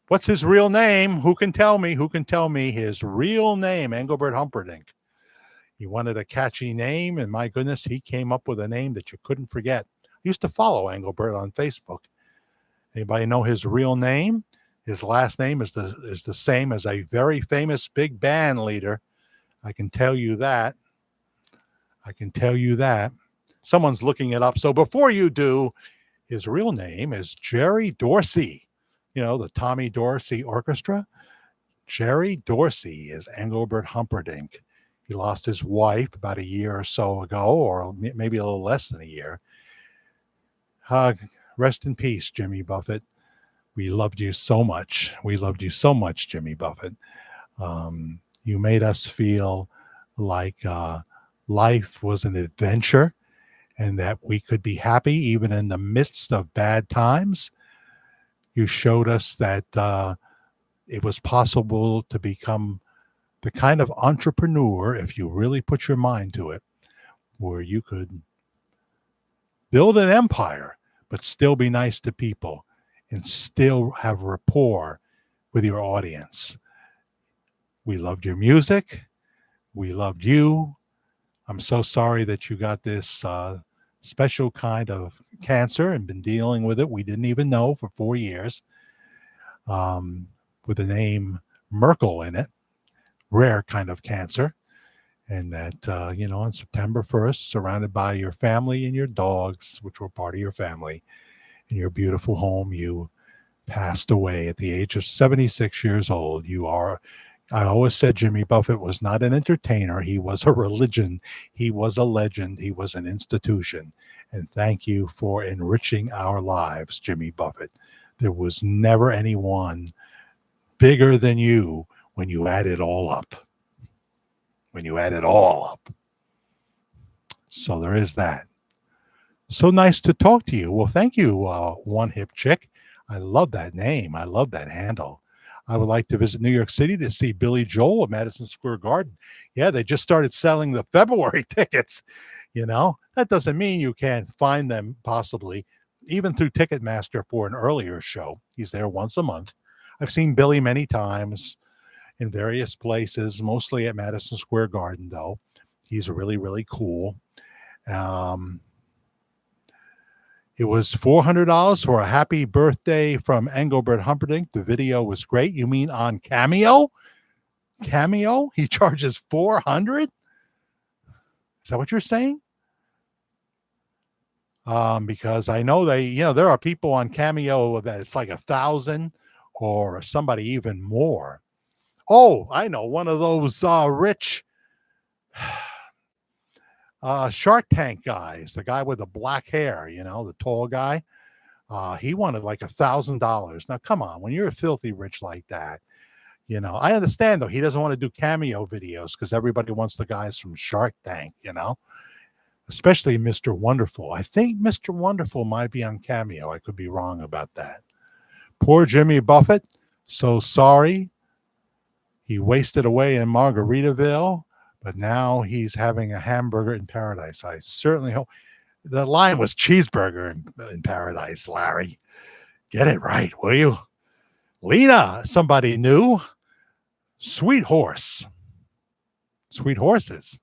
What's his real name? Who can tell me? Who can tell me his real name? Engelbert Humperdinck. He wanted a catchy name, and my goodness, he came up with a name that you couldn't forget. I used to follow Engelbert on Facebook. Anybody know his real name? His last name is the same as a very famous big band leader. I can tell you that. Someone's looking it up. So before you do, his real name is Jerry Dorsey. The Tommy Dorsey Orchestra. Jerry Dorsey is Engelbert Humperdinck. He lost his wife about a year or so ago, or maybe a little less than a year. Rest in peace, Jimmy Buffett. We loved you so much. Jimmy Buffett. You made us feel like life was an adventure and that we could be happy even in the midst of bad times. You showed us that it was possible to become the kind of entrepreneur, if you really put your mind to it, where you could build an empire, but still be nice to people and still have rapport with your audience. We loved your music. We loved you. I'm so sorry that you got this special kind of cancer and been dealing with it. We didn't even know for 4 years, with the name Merkel in it, rare kind of cancer. And that, on September 1st, surrounded by your family and your dogs, which were part of your family, in your beautiful home, you passed away at the age of 76 years old. I always said Jimmy Buffett was not an entertainer. He was a religion. He was a legend. He was an institution. And thank you for enriching our lives, Jimmy Buffett. There was never anyone bigger than you when you add it all up. So there is that. So nice to talk to you. Well, thank you, One Hip Chick. I love that name. I love that handle. I would like to visit New York City to see Billy Joel at Madison Square Garden. Yeah, they just started selling the February tickets. That doesn't mean you can't find them possibly, even through Ticketmaster for an earlier show. He's there once a month. I've seen Billy many times in various places, mostly at Madison Square Garden, though. He's really, really cool. It was $400 for a happy birthday from Engelbert Humperdinck. The video was great. You mean on Cameo? Cameo? He charges $400? Is that what you're saying? Because I know there are people on Cameo that it's like 1,000 or somebody even more. Oh, I know, one of those rich Shark Tank guys, the guy with the black hair, the tall guy. He wanted like $1,000. Now, come on, when you're filthy rich like that, I understand though, he doesn't want to do Cameo videos because everybody wants the guys from Shark Tank, especially Mr. Wonderful. I think Mr. Wonderful might be on Cameo. I could be wrong about that. Poor Jimmy Buffett. So sorry. He wasted away in Margaritaville. but now he's having a hamburger in paradise. I certainly hope the line was cheeseburger in paradise, Larry. Get it right, will you? Lena, somebody new. Sweet horse. Sweet horses.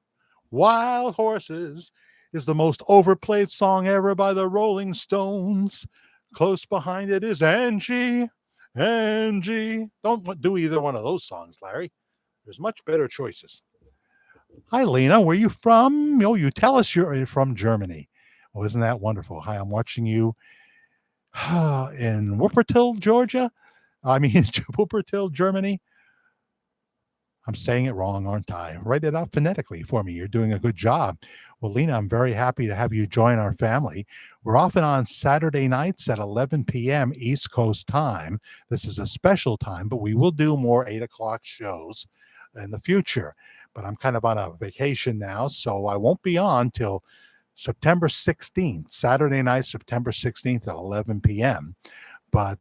Wild Horses is the most overplayed song ever by the Rolling Stones. Close behind it is Angie. Angie. Don't do either one of those songs, Larry. There's much better choices. Hi, Lena. Where are you from? Oh, you tell us you're from Germany. Oh, isn't that wonderful? Hi, I'm watching you in Wuppertal, Georgia. I mean, Wuppertal, Germany. I'm saying it wrong, aren't I? Write it out phonetically for me. You're doing a good job. Well, Lena, I'm very happy to have you join our family. We're often on Saturday nights at 11 p.m. East Coast time. This is a special time, but we will do more 8 o'clock shows in the future. But I'm kind of on a vacation now, so I won't be on till September 16th, Saturday night, September 16th at 11 p.m. But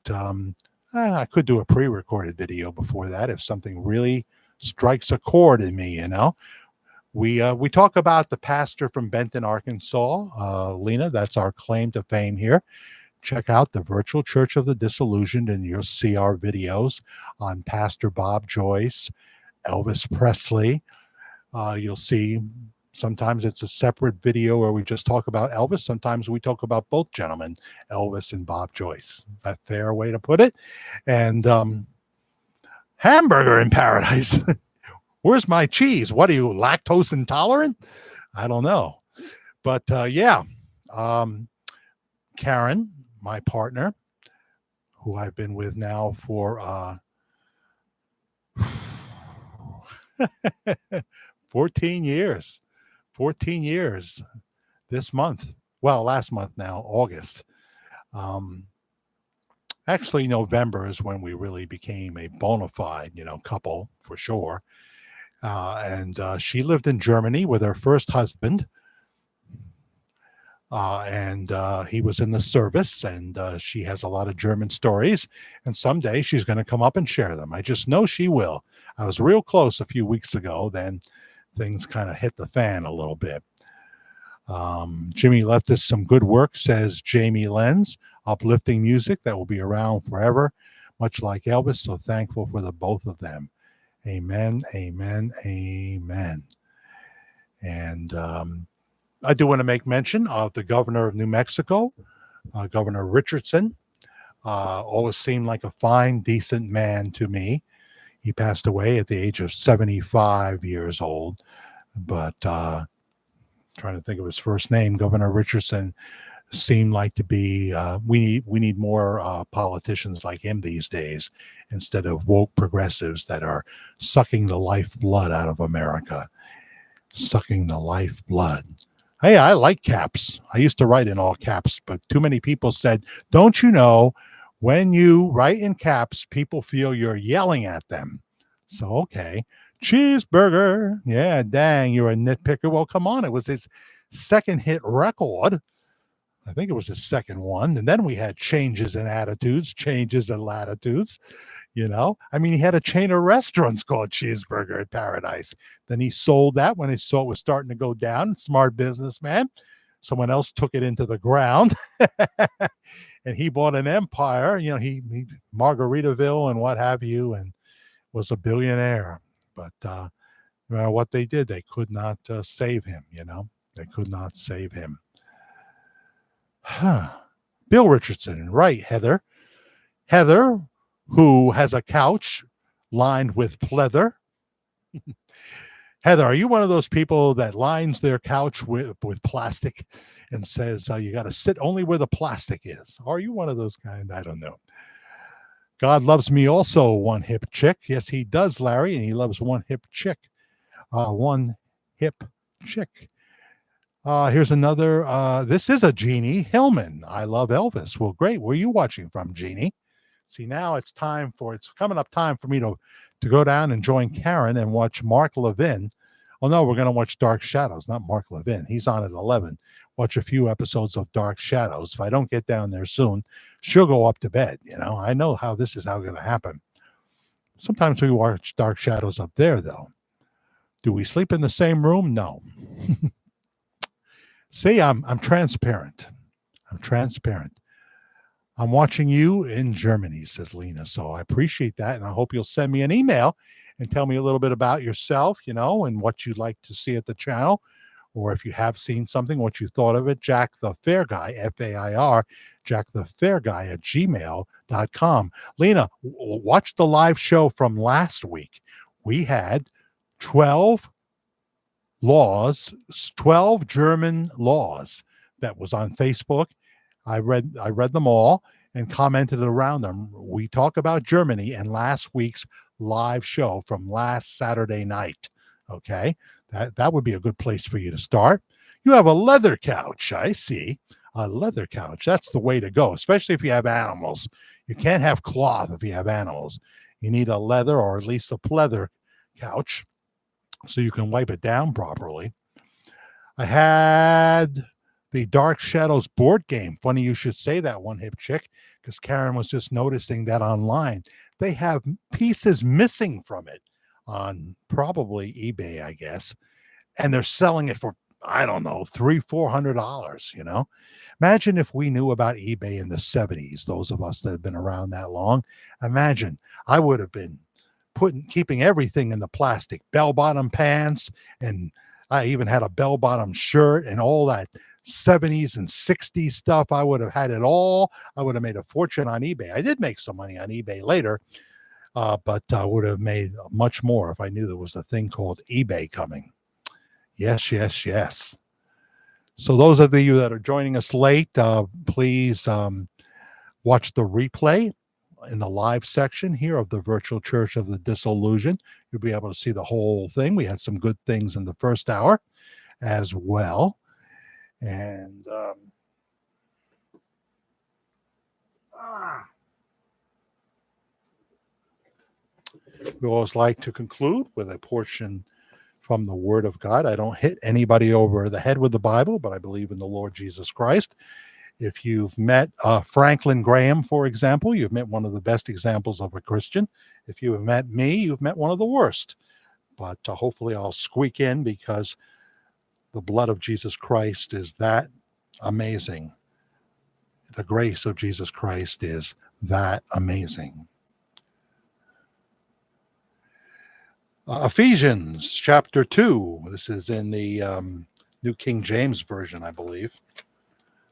I could do a pre-recorded video before that if something really strikes a chord in me, you know. We talk about the pastor from Benton, Arkansas, Lena. That's our claim to fame here. Check out the Virtual Church of the Disillusioned, and you'll see our videos on Pastor Bob Joyce, Elvis Presley. You'll see sometimes it's a separate video where we just talk about Elvis. Sometimes we talk about both gentlemen, Elvis and Bob Joyce. Is that a fair way to put it? And hamburger in paradise. Where's my cheese? What are you, lactose intolerant? I don't know. But yeah, Karen, my partner, who I've been with now for 14 years. 14 years this month. Well, last month now, August. Actually, November is when we really became a bona fide, couple for sure. And she lived in Germany with her first husband. And he was in the service, and she has a lot of German stories. And someday she's going to come up and share them. I just know she will. I was real close a few weeks ago. Then things kind of hit the fan a little bit. Jimmy left us some good work, says Jamie Lenz. Uplifting music that will be around forever, much like Elvis. So thankful for the both of them. Amen, amen, amen. And I do want to make mention of the governor of New Mexico, Governor Richardson. Always seemed like a fine, decent man to me. He passed away at the age of 75 years old. But trying to think of his first name, Governor Richardson seemed like to be, we need more politicians like him these days instead of woke progressives that are sucking the lifeblood out of America. Sucking the lifeblood. Hey, I like caps. I used to write in all caps, but too many people said, don't you know, when you write in caps, people feel you're yelling at them. So, okay. Cheeseburger. Yeah, dang, you're a nitpicker. Well, come on. It was his second hit record. I think it was his second one. And then we had changes in attitudes, changes in latitudes. I mean, he had a chain of restaurants called Cheeseburger at Paradise. Then he sold that when he saw it was starting to go down. Smart businessman. Someone else took it into the ground. And he bought an empire. He Margaritaville and what have you, and was a billionaire. But no matter what they did, they could not save him. They could not save him. Bill Richardson, right, Heather. Heather, who has a couch lined with pleather. Heather, are you one of those people that lines their couch with plastic and says you got to sit only where the plastic is? Are you one of those kind? I don't know. God loves me also, one hip chick. Yes, he does, Larry, and he loves one hip chick. One hip chick. Here's another. This is a Jeannie Hillman. I love Elvis. Well, great. Where are you watching from, Jeannie? See, now it's coming up time for me to go down and join Karen and watch Mark Levin. Oh, no, we're going to watch Dark Shadows, not Mark Levin. He's on at 11. Watch a few episodes of Dark Shadows. If I don't get down there soon, she'll go up to bed. I know how this is going to happen. Sometimes we watch Dark Shadows up there, though. Do we sleep in the same room? No. See, I'm transparent. I'm transparent. I'm watching you in Germany, says Lena. So I appreciate that. And I hope you'll send me an email and tell me a little bit about yourself, and what you'd like to see at the channel. Or if you have seen something, what you thought of it. Jack the Fair Guy, Fair, Jack the Fair Guy at gmail.com. Lena, watch the live show from last week. We had 12 laws, 12 German laws that was on Facebook. I read them all and commented around them. We talk about Germany and last week's live show from last Saturday night. Okay, that would be a good place for you to start. You have a leather couch. I see. A leather couch. That's the way to go, especially if you have animals. You can't have cloth if you have animals. You need a leather or at least a pleather couch so you can wipe it down properly. I had the Dark Shadows board game. Funny you should say that, one hip chick, because Karen was just noticing that online. They have pieces missing from it on probably eBay, I guess. And they're selling it for, I don't know, $300-$400, Imagine if we knew about eBay in the 70s, those of us that have been around that long. Imagine, I would have been keeping everything in the plastic, bell-bottom pants, and I even had a bell-bottom shirt and all that 70s and 60s stuff. I would have had it all. I would have made a fortune on eBay. I did make some money on eBay later, but I would have made much more if I knew there was a thing called eBay coming. Yes, yes, yes. So those of you that are joining us late, please watch the replay in the live section here of the Virtual Church of the Disillusioned. You'll be able to see the whole thing. We had some good things in the first hour as well. And we always like to conclude with a portion from the Word of God. I don't hit anybody over the head with the Bible, but I believe in the Lord Jesus Christ. If you've met Franklin Graham, for example, you've met one of the best examples of a Christian. If you have met me, you've met one of the worst. But hopefully I'll squeak in because the blood of Jesus Christ is that amazing. The grace of Jesus Christ is that amazing. Ephesians chapter 2. This is in the New King James Version, I believe.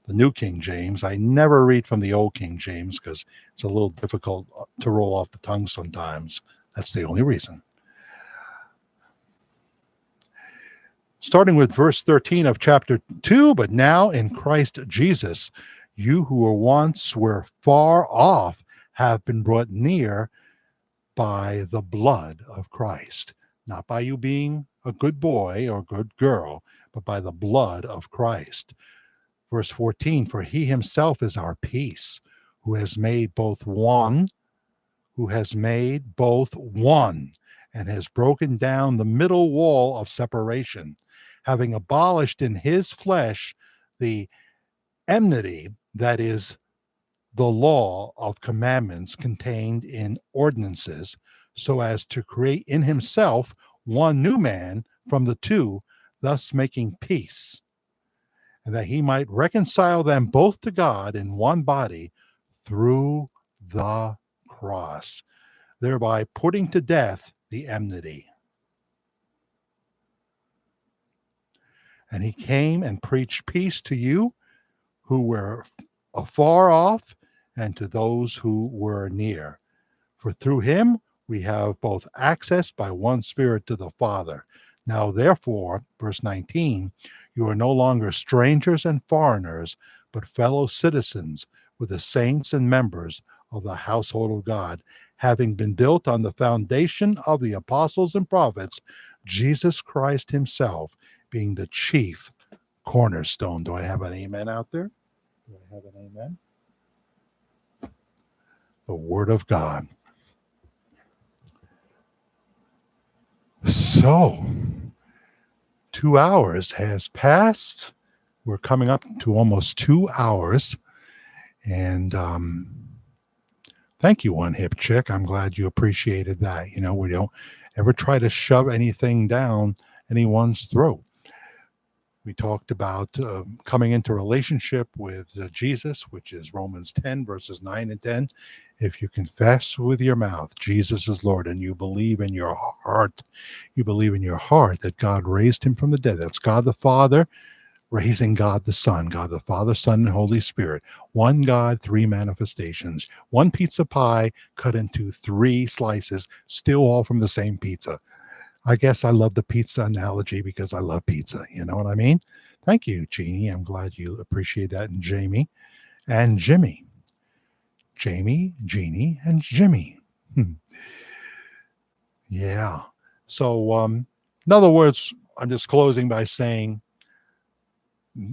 The New King James. I never read from the Old King James because it's a little difficult to roll off the tongue sometimes. That's the only reason. Starting with verse 13 of chapter 2, but now in Christ Jesus, you who once were far off have been brought near by the blood of Christ. Not by you being a good boy or good girl, but by the blood of Christ. Verse 14, for he himself is our peace, who has made both one, and has broken down the middle wall of separation, having abolished in his flesh the enmity, that is, the law of commandments contained in ordinances, so as to create in himself one new man from the two, thus making peace, and that he might reconcile them both to God in one body through the cross, thereby putting to death the enmity. And he came and preached peace to you who were afar off and to those who were near. For through him we have both access by one Spirit to the Father. Now, therefore, verse 19, you are no longer strangers and foreigners, but fellow citizens with the saints and members of the household of God, having been built on the foundation of the apostles and prophets, Jesus Christ himself being the chief cornerstone. Do I have an amen out there? Do I have an amen? The Word of God. So, 2 hours has passed. We're coming up to almost 2 hours. And thank you, One Hip Chick. I'm glad you appreciated that. We don't ever try to shove anything down anyone's throat. We talked about coming into relationship with Jesus, which is Romans 10, verses 9 and 10. If you confess with your mouth Jesus is Lord and you believe in your heart, that God raised him from the dead. That's God the Father raising God the Son, God the Father, Son, and Holy Spirit. One God, three manifestations. One pizza pie cut into three slices, still all from the same pizza. I guess I love the pizza analogy because I love pizza. You know what I mean? Thank you, Jeannie. I'm glad you appreciate that. And Jamie and Jimmy. Jamie, Jeannie, and Jimmy. Yeah. So, in other words, I'm just closing by saying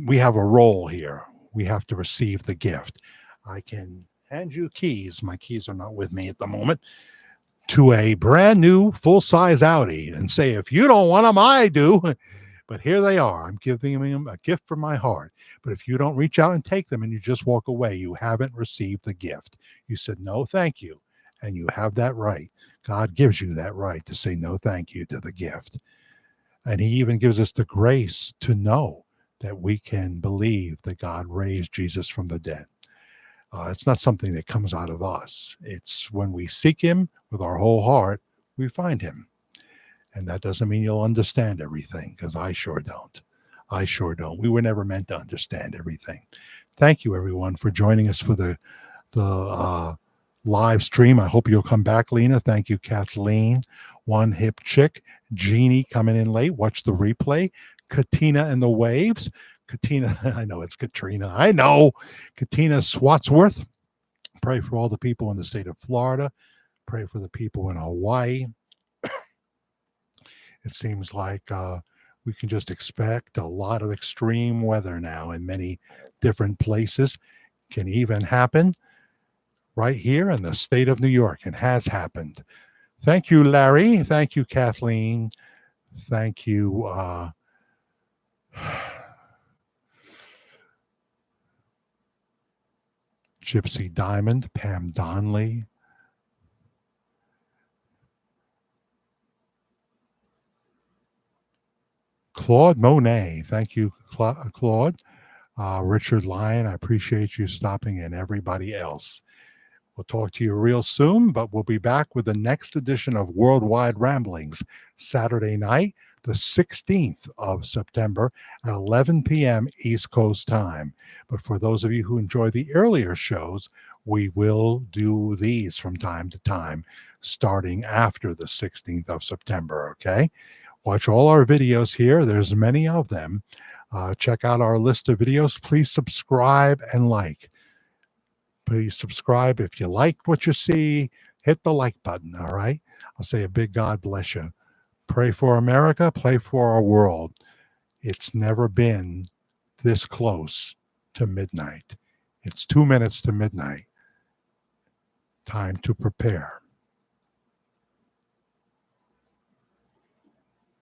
we have a role here. We have to receive the gift. I can hand you keys. My keys are not with me at the moment. To a brand new full-size Audi and say, if you don't want them, I do. But here they are. I'm giving them a gift from my heart. But if you don't reach out and take them and you just walk away, you haven't received the gift. You said, no, thank you. And you have that right. God gives you that right to say no, thank you to the gift. And he even gives us the grace to know that we can believe that God raised Jesus from the dead. It's not something that comes out of us. It's when we seek him with our whole heart, we find him. And that doesn't mean you'll understand everything, because I sure don't. I sure don't. We were never meant to understand everything. Thank you, everyone, for joining us for the live stream. I hope you'll come back, Lena. Thank you, Kathleen. One Hip Chick. Jeannie coming in late. Watch the replay. Katina and the Waves. Katina, I know it's Katrina. I know. Katina Swatsworth. Pray for all the people in the state of Florida. Pray for the people in Hawaii. It seems like we can just expect a lot of extreme weather now in many different places. Can even happen right here in the state of New York. It has happened. Thank you, Larry. Thank you, Kathleen. Thank you, Gypsy Diamond, Pam Donley. Claude Monet. Thank you, Claude. Richard Lyon, I appreciate you stopping in. Everybody else. We'll talk to you real soon, but we'll be back with the next edition of Worldwide Ramblings, Saturday night, the 16th of September at 11 p.m. East Coast time. But for those of you who enjoy the earlier shows, we will do these from time to time, starting after the 16th of September, okay? Watch all our videos here. There's many of them. Check out our list of videos. Please subscribe and like. Please subscribe. If you like what you see, hit the like button, all right? I'll say a big God bless you. Pray for America. Pray for our world. It's never been this close to midnight. It's 2 minutes to midnight. Time to prepare.